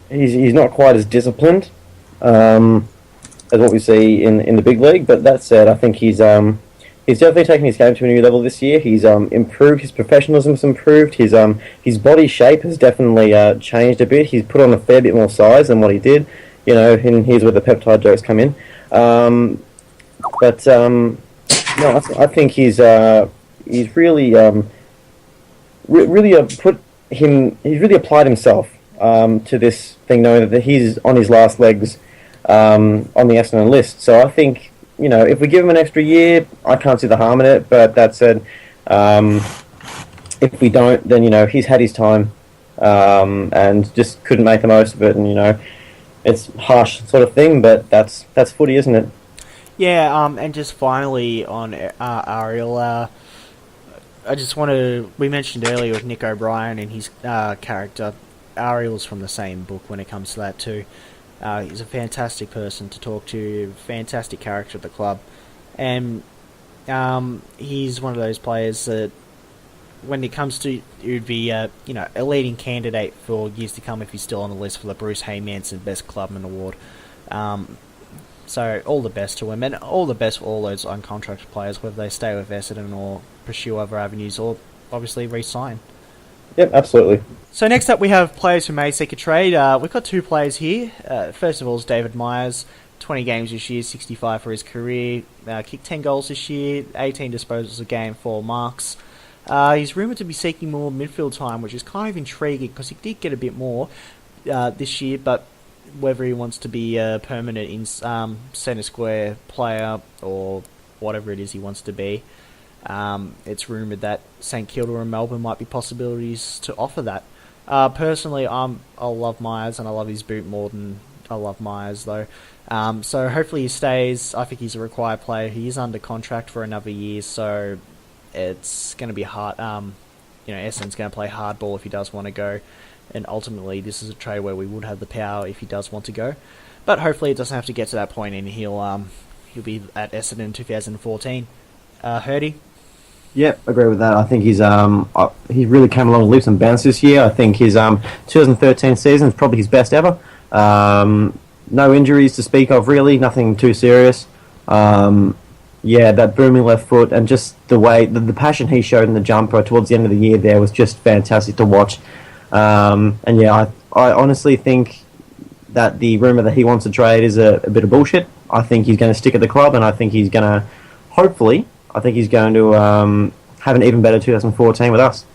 He's not quite as disciplined as what we see in the big league. But that said, I think he's definitely taken his game to a new level this year. He's improved. His professionalism's improved. His body shape has definitely changed a bit. He's put on a fair bit more size than what he did. And here's where the peptide jokes come in. No, I think he's really applied himself to this thing, knowing that he's on his last legs on the Essendon list. So I think if we give him an extra year, I can't see the harm in it. But that said, if we don't, then he's had his time and just couldn't make the most of it, and it's harsh sort of thing, but that's footy, isn't it? Yeah, and just finally on Ariel, we mentioned earlier with Nick O'Brien and his character. Ariel's from the same book when it comes to that too. He's a fantastic person to talk to, fantastic character at the club, and he's one of those players that, when it comes to, he would be a leading candidate for years to come if he's still on the list for the Bruce Haymanson Best Clubman Award. So all the best to him, and all the best for all those uncontracted players, whether they stay with Essendon or pursue other avenues, or obviously re-sign. Yep, absolutely. So next up we have players who may seek a trade. We've got two players here. First of all is David Myers, 20 games this year, 65 for his career, kicked 10 goals this year, 18 disposals a game, 4 marks. He's rumoured to be seeking more midfield time, which is kind of intriguing because he did get a bit more this year, but whether he wants to be a permanent in centre square player or whatever it is he wants to be. It's rumoured that St Kilda and Melbourne might be possibilities to offer that. Personally, I love Myers, and I love his boot more than I love Myers, though. So hopefully he stays. I think he's a required player. He is under contract for another year, so it's going to be hard. Essendon's going to play hardball if he does want to go, and ultimately this is a trade where we would have the power if he does want to go. But hopefully it doesn't have to get to that point, and he'll be at Essendon in 2014. Hirdy? Yep, agree with that. I think he really came along leaps and bounds this year. I think his 2013 season is probably his best ever. No injuries to speak of, really. Nothing too serious. That booming left foot and just the way, the passion he showed in the jumper towards the end of the year there was just fantastic to watch. I honestly think that the rumour that he wants to trade is a bit of bullshit. I think he's going to stick at the club, and I think he's going to, hopefully, have an even better 2014 with us.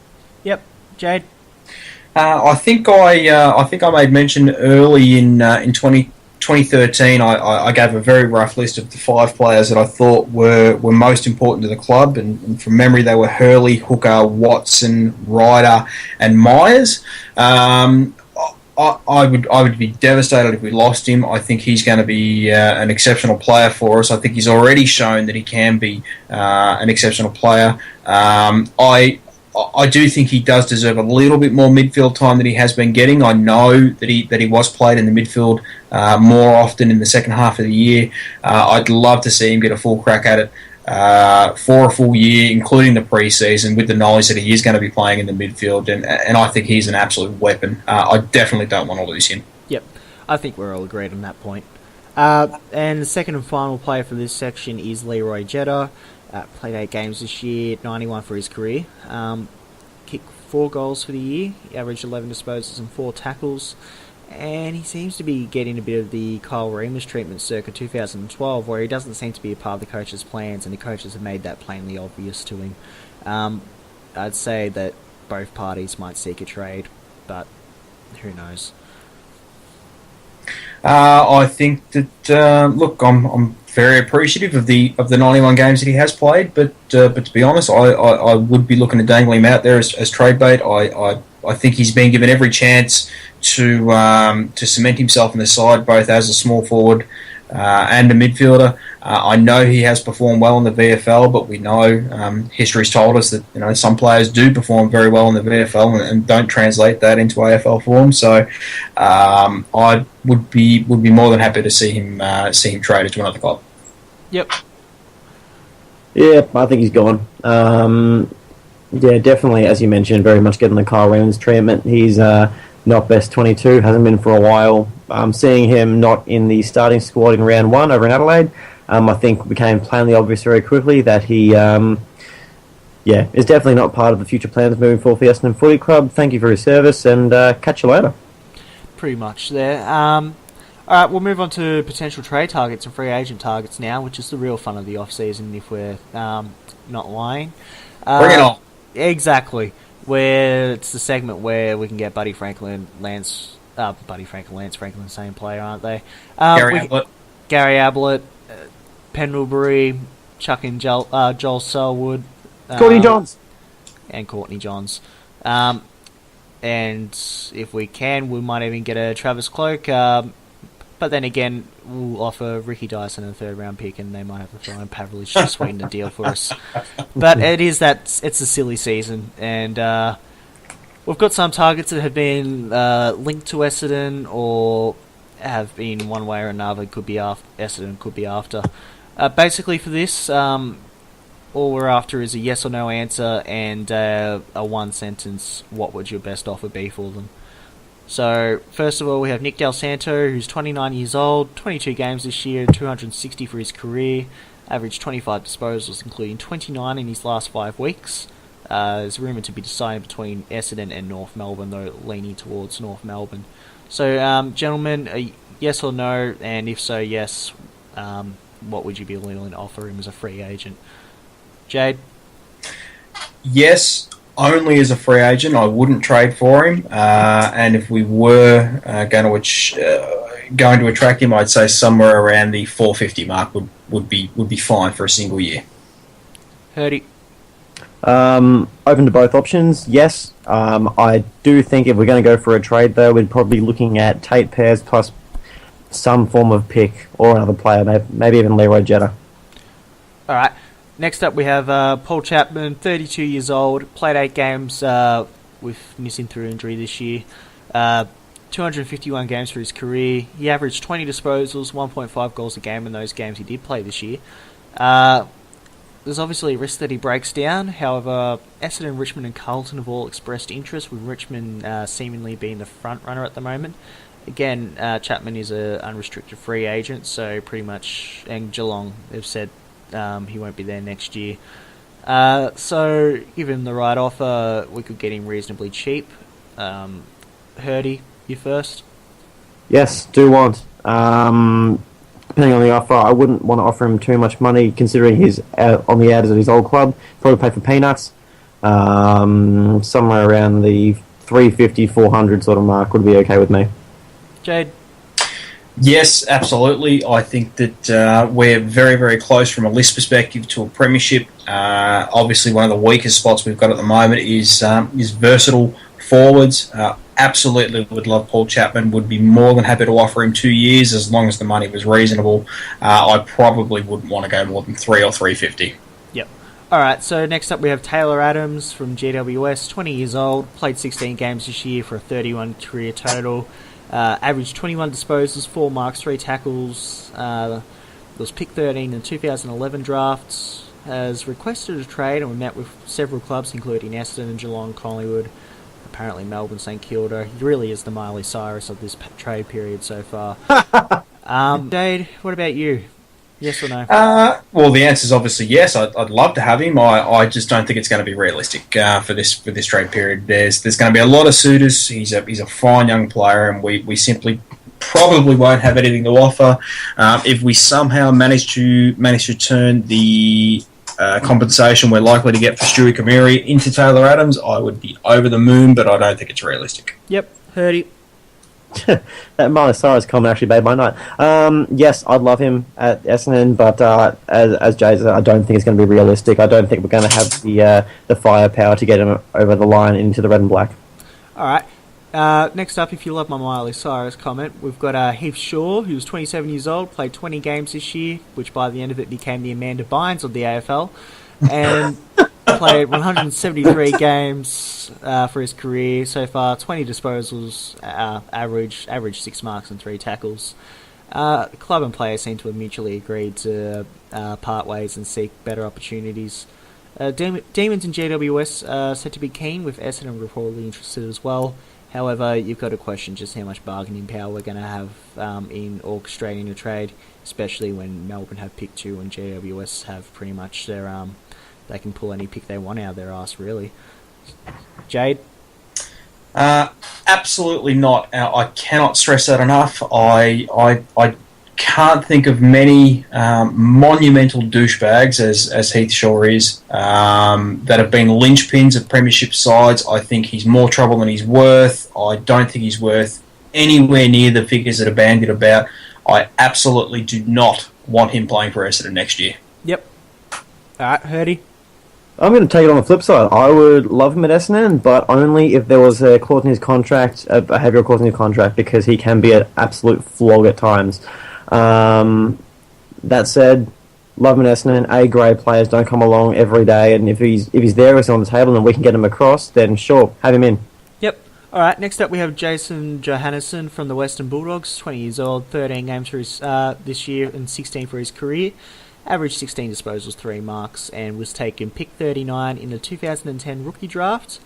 Yep. Jade? I think I made mention early in 2013. I gave a very rough list of the 5 players that I thought were most important to the club, and from memory they were Hurley, Hooker, Watson, Ryder, and Myers. I would be devastated if we lost him. I think he's going to be an exceptional player for us. I think he's already shown that he can be an exceptional player. I do think he does deserve a little bit more midfield time than he has been getting. I know that he was played in the midfield more often in the second half of the year. I'd love to see him get a full crack at it for a full year, including the pre-season, with the knowledge that he is going to be playing in the midfield, and I think he's an absolute weapon. I definitely don't want to lose him. Yep, I think we're all agreed on that point. And the second and final player for this section is Leroy Jetta. Played 8 games this year, 91 for his career. Kicked 4 goals for the year. He averaged 11 disposals and 4 tackles. And he seems to be getting a bit of the Kyle Remus treatment circa 2012, where he doesn't seem to be a part of the coach's plans, and the coaches have made that plainly obvious to him. I'd say that both parties might seek a trade, but who knows? I think that look, I'm very appreciative of the 91 games that he has played, but to be honest, I would be looking to dangle him out there as trade bait. I think he's been given every chance to cement himself in the side, both as a small forward and a midfielder. I know he has performed well in the VFL, but we know history's told us that some players do perform very well in the VFL and don't translate that into AFL form. So I would be more than happy to see him traded to another club. Yep. Yeah, I think he's gone. Yeah, definitely, as you mentioned, very much getting the Kyle Remus treatment. He's not best 22, hasn't been for a while. Seeing him not in the starting squad in round 1 over in Adelaide, I think became plainly obvious very quickly that he is definitely not part of the future plans moving forward for the Essendon Footy Club. Thank you for his service, and catch you later. Pretty much there. Alright, we'll move on to potential trade targets and free agent targets now, which is the real fun of the off-season if we're not lying. Bring it on. Exactly. Where it's the segment where we can get Buddy Franklin, Lance Franklin, same player, aren't they? Gary Ablett, Pendlebury, chuck in Joel Selwood. Courtney Johns. And Courtney Johns. And if we can, we might even get a Travis Cloak. But then again, we'll offer Ricky Dyson a 3rd round pick, and they might have to throw in Pavlich to sweeten the deal for us. But it's a silly season, and we've got some targets that have been linked to Essendon or have been one way or another. Could be after Essendon, could be after. Basically, for this, all we're after is a yes or no answer and a 1 sentence. What would your best offer be for them? So, first of all, we have Nick Del Santo, who's 29 years old, 22 games this year, 260 for his career, averaged 25 disposals, including 29 in his last 5 weeks. There's rumoured to be decided between Essendon and North Melbourne, though leaning towards North Melbourne. So, gentlemen, yes or no, and if so, yes, what would you be willing to offer him as a free agent? Jade? Yes, only as a free agent. I wouldn't trade for him, and if we were going to going to attract him, I'd say somewhere around the 450 mark would be fine for a single year. Hirdy. Open to both options, yes. I do think if we're going to go for a trade, though, we'd probably be looking at Tate pairs plus some form of pick or another player, maybe even Leroy Jetta. All right. Next up, we have Paul Chapman, 32 years old, played 8 games with missing through injury this year. 251 games for his career. He averaged 20 disposals, 1.5 goals a game in those games he did play this year. There's obviously a risk that he breaks down. However, Essendon, Richmond and Carlton have all expressed interest, with Richmond seemingly being the front runner at the moment. Again, Chapman is an unrestricted free agent, so pretty much, and Geelong have said he won't be there next year. So, give him the right offer, we could get him reasonably cheap. Hirdy, you first? Yes, do want. Depending on the offer, I wouldn't want to offer him too much money, considering he's on the outs of his old club. Probably pay for peanuts. Somewhere around the 350, 400 sort of mark would be okay with me. Jade? Yes, absolutely. I think that we're very, very close from a list perspective to a premiership. Obviously, one of the weakest spots we've got at the moment is versatile forwards. Absolutely would love Paul Chapman. Would be more than happy to offer him 2 years as long as the money was reasonable. I probably wouldn't want to go more than 3 or 350. Yep. Alright, so next up we have Taylor Adams from GWS, 20 years old, played 16 games this year for a 31 career total. Averaged 21 disposals, 4 marks, 3 tackles. Was picked 13 in the 2011 drafts. Has requested a trade and we met with several clubs including Essendon, Geelong, Collingwood, apparently Melbourne, St Kilda. He really is the Miley Cyrus of this trade period so far. Jade, what about you? Yes or no? Well, the answer is obviously yes. I'd love to have him. I just don't think it's going to be realistic for this trade period. There's going to be a lot of suitors. He's a fine young player, and we simply probably won't have anything to offer. If we somehow manage to turn the compensation we're likely to get for Stewie Kamiri into Taylor Adams, I would be over the moon, but I don't think it's realistic. Yep, Hirdy. That Miley Cyrus comment actually made my night. Yes, I'd love him at Essendon, but as Jay said, I don't think it's going to be realistic. I don't think we're going to have the firepower to get him over the line into the red and black. Alright, next up, if you love my Miley Cyrus comment, we've got Heath Shaw, who's 27 years old, played 20 games this year, which by the end of it became the Amanda Bynes of the AFL, and played 173 games for his career so far, 20 disposals, average 6 marks and 3 tackles. Club and player seem to have mutually agreed to part ways and seek better opportunities. Demons and GWS are said to be keen, with Essendon reportedly interested as well. However, you've got to question just how much bargaining power we're going to have in orchestrating a trade, especially when Melbourne have pick 2 and GWS have pretty much their they can pull any pick they want out of their ass, really. Jade? Absolutely not. I cannot stress that enough. I can't think of many monumental douchebags, as Heath Shaw is, that have been linchpins of premiership sides. I think he's more trouble than he's worth. I don't think he's worth anywhere near the figures that are bandied about. I absolutely do not want him playing for Essendon next year. Yep. Alright, Hirdy? I'm going to take it on the flip side. I would love him at Essendon, but only if there was a clause in his contract, a behavioural clause in his contract, because he can be an absolute flog at times. That said, love him at Essendon. A-grade players don't come along every day, and if he's there, he's on the table, and we can get him across, then sure, have him in. Yep. Alright, next up we have Jason Johannesson from the Western Bulldogs, 20 years old, 13 games for his, this year and 16 for his career. Averaged 16 disposals, 3 marks, and was taken pick 39 in the 2010 rookie draft.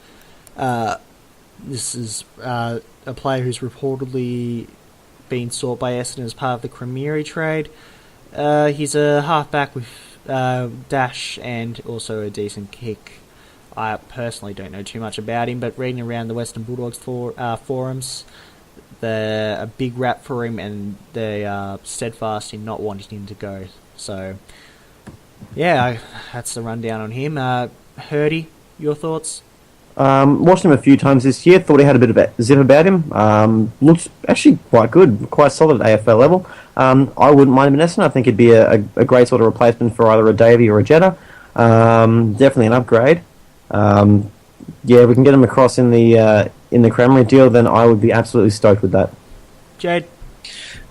This is a player who's reportedly been sought by Essendon as part of the Kamiri trade. He's a halfback with dash and also a decent kick. I personally don't know too much about him, but reading around the Western Bulldogs forums, they're a big rap for him, and they are steadfast in not wanting him to go. So, yeah, that's the rundown on him. Hirdy, your thoughts? Watched him a few times this year. Thought he had a bit of a zip about him. Looks actually quite good, quite solid at AFL level. I wouldn't mind him in Essendon. I think he'd be a great sort of replacement for either a Davey or a Jetta. Definitely an upgrade. We can get him across in the Cranmerry deal. Then I would be absolutely stoked with that. Jade?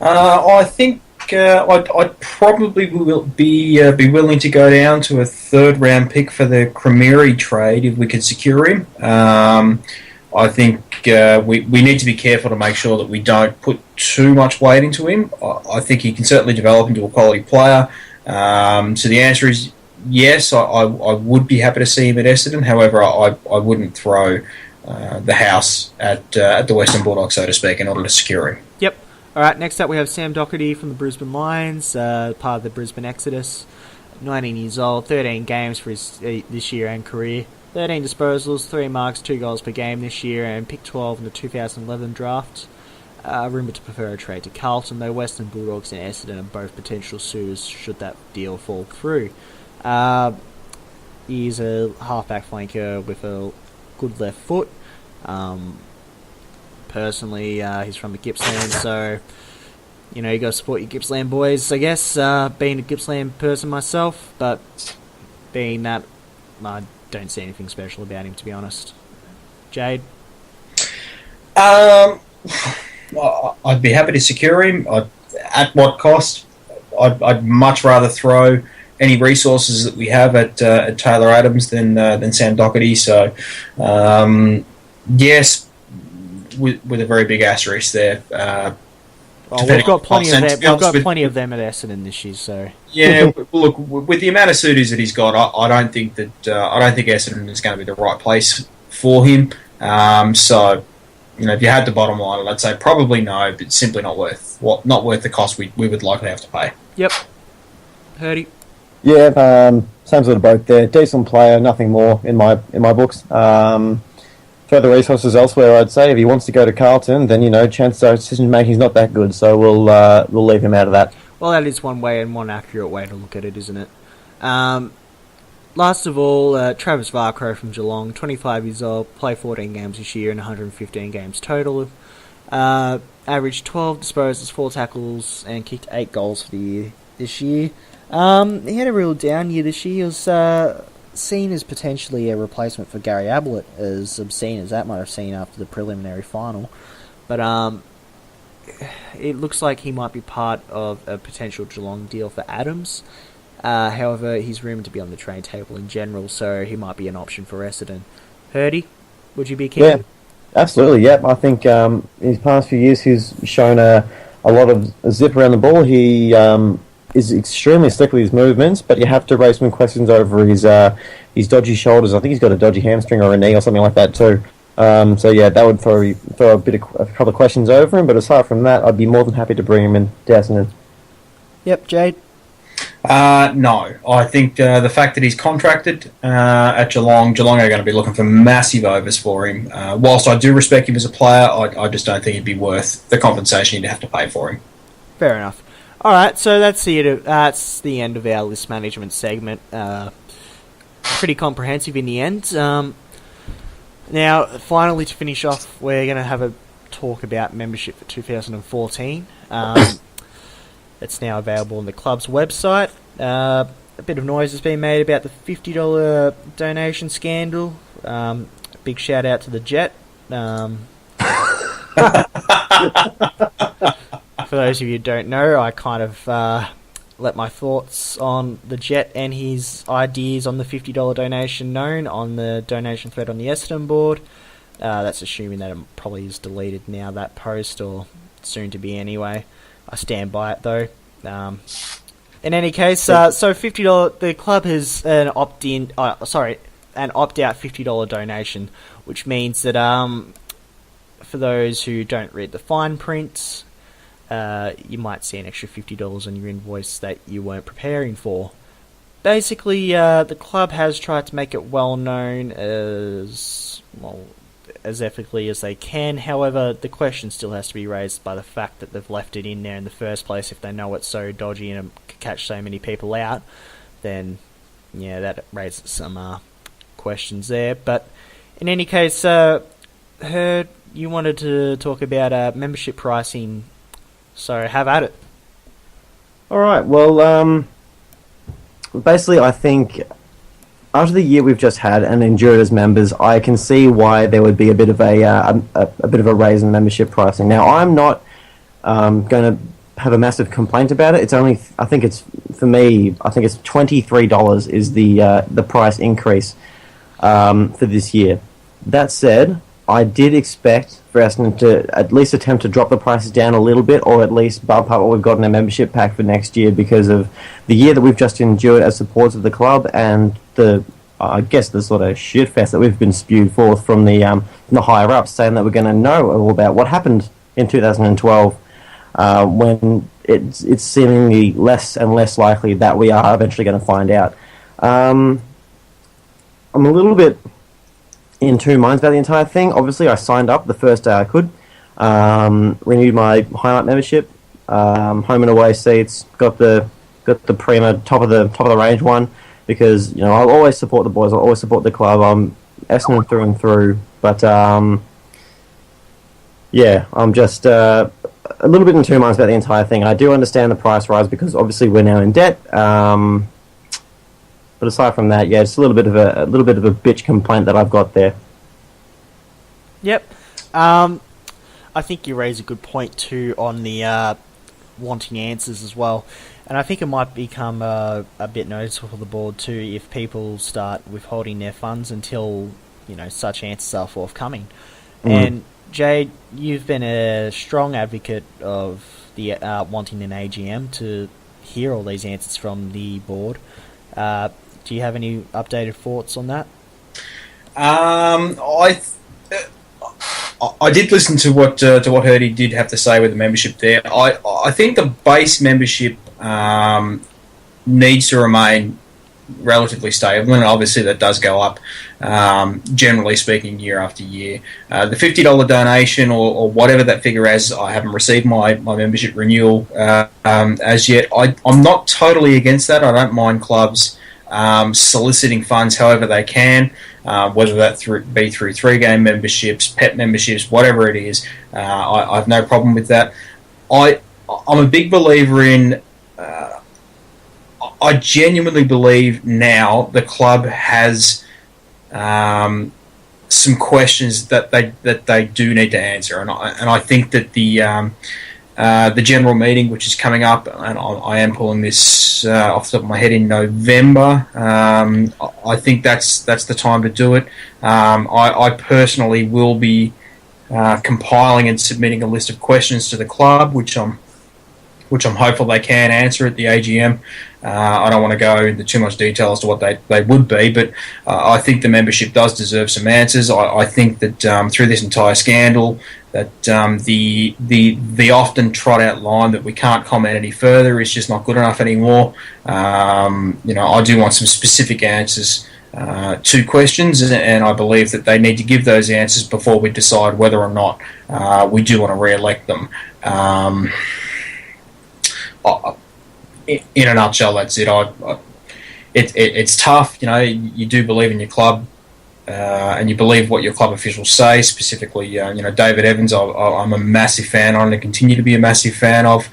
I think I'd probably be willing to go down to a third round pick for the Cranmerry trade if we could secure him. I think we need to be careful to make sure that we don't put too much weight into him. I think he can certainly develop into a quality player. So the answer is yes, I would be happy to see him at Essendon. However, I wouldn't throw the house at the Western Bulldogs, so to speak, in order to secure him. Yep. All right, next up we have Sam Doherty from the Brisbane Lions, part of the Brisbane Exodus. 19 years old, 13 games for his this year and career. 13 disposals, 3 marks, 2 goals per game this year, and picked 12 in the 2011 draft. Rumoured to prefer a trade to Carlton, though Western Bulldogs and Essendon are both potential suitors should that deal fall through. He's a halfback flanker with a good left foot. Personally, he's from the Gippsland, so you got to support your Gippsland boys, I guess. Being a Gippsland person myself, but being that, I don't see anything special about him, to be honest. Jade? I'd be happy to secure him. At what cost? I'd much rather throw any resources that we have at Taylor Adams than Sam Doherty. So, yes, with a very big asterisk there. We've got plenty of them. We've got plenty of them at Essendon this year. So yeah, look, with the amount of suitors that he's got, I don't think Essendon is going to be the right place for him. So, if you had the bottom line, I'd say probably no, but simply not worth the cost we would likely have to pay. Yep. Hirdie? Yeah, same sort of boat there. Decent player, nothing more in my books. Throw the resources elsewhere, I'd say. If he wants to go to Carlton, then chances are decision making is not that good. So we'll leave him out of that. Well, that is one way and one accurate way to look at it, isn't it? Last of all, Travis Varcrow from Geelong, 25 years old, played 14 games this year and 115 games total. Averaged 12 disposals, 4 tackles, and kicked 8 goals for the year this year. He had a real down year this year. He was seen as potentially a replacement for Gary Ablett, as obscene as that might have seemed after the preliminary final. But it looks like he might be part of a potential Geelong deal for Adams. However, he's rumoured to be on the trade table in general, so he might be an option for Essendon. Hirdie, would you be keen? Yeah, absolutely, yeah. I think in his past few years he's shown a lot of zip around the ball. He is extremely slick with his movements, but you have to raise some questions over his dodgy shoulders. I think he's got a dodgy hamstring or a knee or something like that too. So yeah, that would throw a couple of questions over him. But aside from that, I'd be more than happy to bring him in to Essendon. Yep, Jade? No. I think the fact that he's contracted at Geelong are going to be looking for massive overs for him. Whilst I do respect him as a player, I just don't think it'd be worth the compensation you'd have to pay for him. Fair enough. Alright, so that's the end of our list management segment. Pretty comprehensive in the end. Now, finally, to finish off, we're going to have a talk about membership for 2014. It's now available on the club's website. A bit of noise has been made about the $50 donation scandal. Big shout out to the Jet. For those of you who don't know, I kind of let my thoughts on the Jet and his ideas on the $50 donation known on the donation thread on the Essendon board. That's assuming that it probably is deleted now, that post, or soon to be anyway. I stand by it though. In any case, so $50. The club has an opt-out $50 donation, which means that for those who don't read the fine print, you might see an extra $50 on your invoice that you weren't preparing for. Basically, the club has tried to make it well known as ethically as they can. However, the question still has to be raised by the fact that they've left it in there in the first place. If they know it's so dodgy and it can catch so many people out, then yeah, that raises some questions there. But In any case, heard you wanted to talk about membership pricing, so have at it. All right. Well, basically, I think after the year we've just had and endured as members, I can see why there would be a bit of a raise in membership pricing. Now, I'm not going to have a massive complaint about it. It's only, I think it's $23 is the price increase for this year. That said, I did expect for Essendon to at least attempt to drop the prices down a little bit, or at least bump up what we've got in our membership pack for next year, because of the year that we've just endured as supporters of the club, and the sort of shitfest that we've been spewed forth from the higher ups, saying that we're going to know all about what happened in 2012, when it's seemingly less and less likely that we are eventually going to find out. I'm a little bit in two minds about the entire thing. Obviously, I signed up the first day I could, renewed my highlight membership, home and away seats, got the Prima top of the range one, because I'll always support the boys, I'll always support the club. I'm Essendon through and through, but I'm just a little bit in two minds about the entire thing. I do understand the price rise because obviously we're now in debt. But aside from that, it's a little bit of a bitch complaint that I've got there. Yep. I think you raise a good point too on the wanting answers as well, and I think it might become a bit noticeable for the board too if people start withholding their funds until such answers are forthcoming. And Jade, you've been a strong advocate of the wanting an AGM to hear all these answers from the board. Do you have any updated thoughts on that? I did listen to what Hurdy did have to say with the membership there. I think the base membership needs to remain relatively stable, and obviously that does go up, generally speaking, year after year. The $50 donation or whatever that figure is, I haven't received my membership renewal as yet. I'm not totally against that. I don't mind clubs soliciting funds however they can, whether that be through 3-game memberships, pet memberships, whatever it is. I have no problem with that. I'm a big believer in. I genuinely believe now the club has some questions that they do need to answer, and I think that the general meeting, which is coming up, and I am pulling this off the top of my head in November. I think that's the time to do it. I personally will be compiling and submitting a list of questions to the club, which I'm hopeful they can answer at the AGM. I don't want to go into too much detail as to what they would be, but I think the membership does deserve some answers. I think that through this entire scandal, that the often trot out line that we can't comment any further is just not good enough anymore. I do want some specific answers to questions, and I believe that they need to give those answers before we decide whether or not we do want to re-elect them. In a nutshell, that's it. It's tough. You do believe in your club, and you believe what your club officials say. Specifically, David Evans, I'm a massive fan on, and continue to be a massive fan of.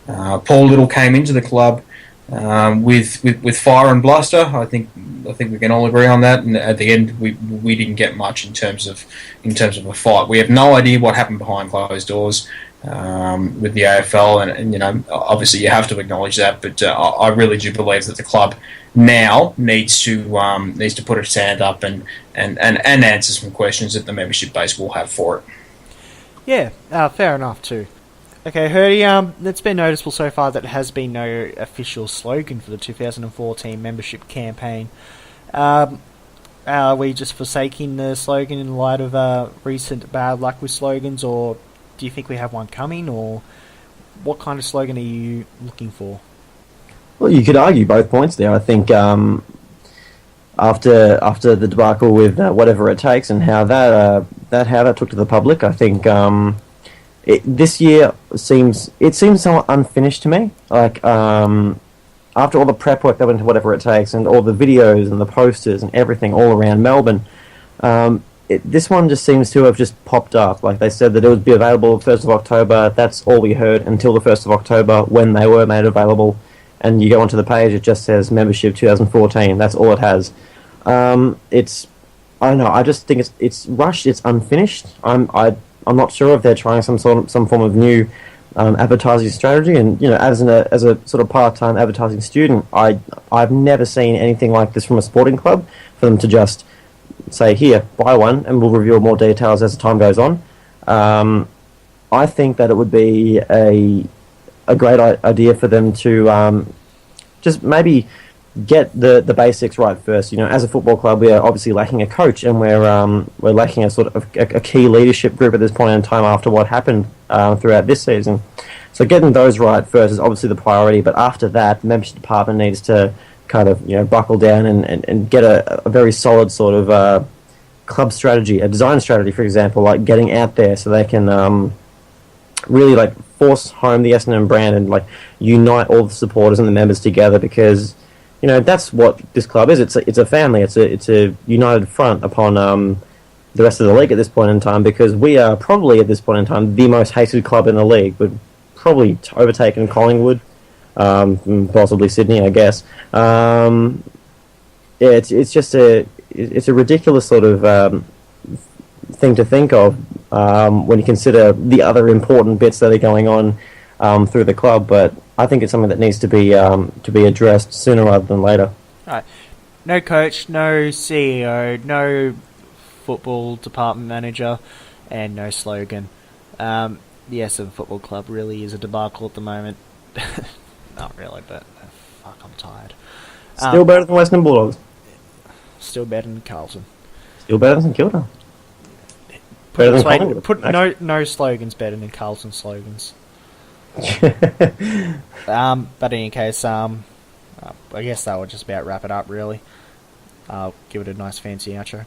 Paul Little came into the club with fire and bluster. I think we can all agree on that. And at the end, we didn't get much in terms of a fight. We have no idea what happened behind closed doors with the AFL, and obviously you have to acknowledge that. But I really do believe that the club now needs to put its hand up and answer some questions that the membership base will have for it. Yeah, fair enough too. Okay, Hurdy, it's been noticeable so far that there has been no official slogan for the 2014 membership campaign. Are we just forsaking the slogan in light of recent bad luck with slogans, or do you think we have one coming, or what kind of slogan are you looking for? Well, you could argue both points there. I think after the debacle with Whatever It Takes and how that took to the public, I think this year seems somewhat unfinished to me. Like after all the prep work that went into Whatever It Takes and all the videos and the posters and everything all around Melbourne, this one just seems to have just popped up. Like they said that it would be available 1st of October. That's all we heard until the 1st of October when they were made available. And you go onto the page, it just says membership 2014. That's all it has. I don't know. I just think it's rushed. It's unfinished. I'm not sure if they're trying some form of new advertising strategy. And as a sort of part-time advertising student, I've never seen anything like this from a sporting club for them to just say, here, buy one, and we'll reveal more details as the time goes on. I think that it would be a great idea for them to just maybe get the basics right first. As a football club, we are obviously lacking a coach, and we're lacking a sort of a key leadership group at this point in time after what happened throughout this season. So getting those right first is obviously the priority, but after that, the membership department needs to kind of buckle down and get a very solid sort of club strategy, a design strategy, for example, like getting out there so they can really like force home the S&M brand and like unite all the supporters and the members together, because that's what this club is. It's a family. It's a united front upon the rest of the league at this point in time, because we are probably at this point in time the most hated club in the league. We've probably overtaken Collingwood, possibly Sydney, I guess. It's just a ridiculous sort of thing to think of when you consider the other important bits that are going on through the club. But I think it's something that needs to be addressed sooner rather than later. All right. No coach, no CEO, no football department manager, and no slogan. The Essendon Football Club really is a debacle at the moment. Not really, but fuck, I'm tired. Still better than Western Bulldogs. Still better than Carlton. Still better than St Kilda. No slogans better than Carlton slogans. But in any case, I guess that would just about wrap it up, really. I'll give it a nice fancy outro.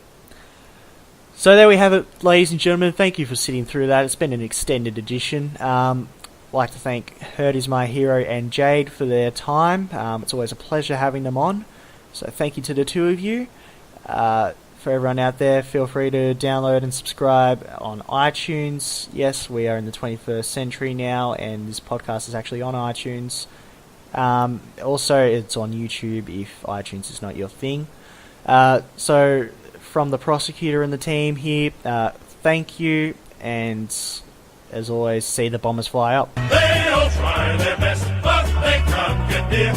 So there we have it, ladies and gentlemen. Thank you for sitting through that. It's been an extended edition. I'd like to thank Hirdismyhero and Jade for their time. It's always a pleasure having them on. So thank you to the two of you. For everyone out there, feel free to download and subscribe on iTunes. Yes, we are in the 21st century now, and this podcast is actually on iTunes. Also, it's on YouTube if iTunes is not your thing. So, from the Prosecutor and the team here, thank you, and as always, see the Bombers fly up. They all try their best, but they can't get near.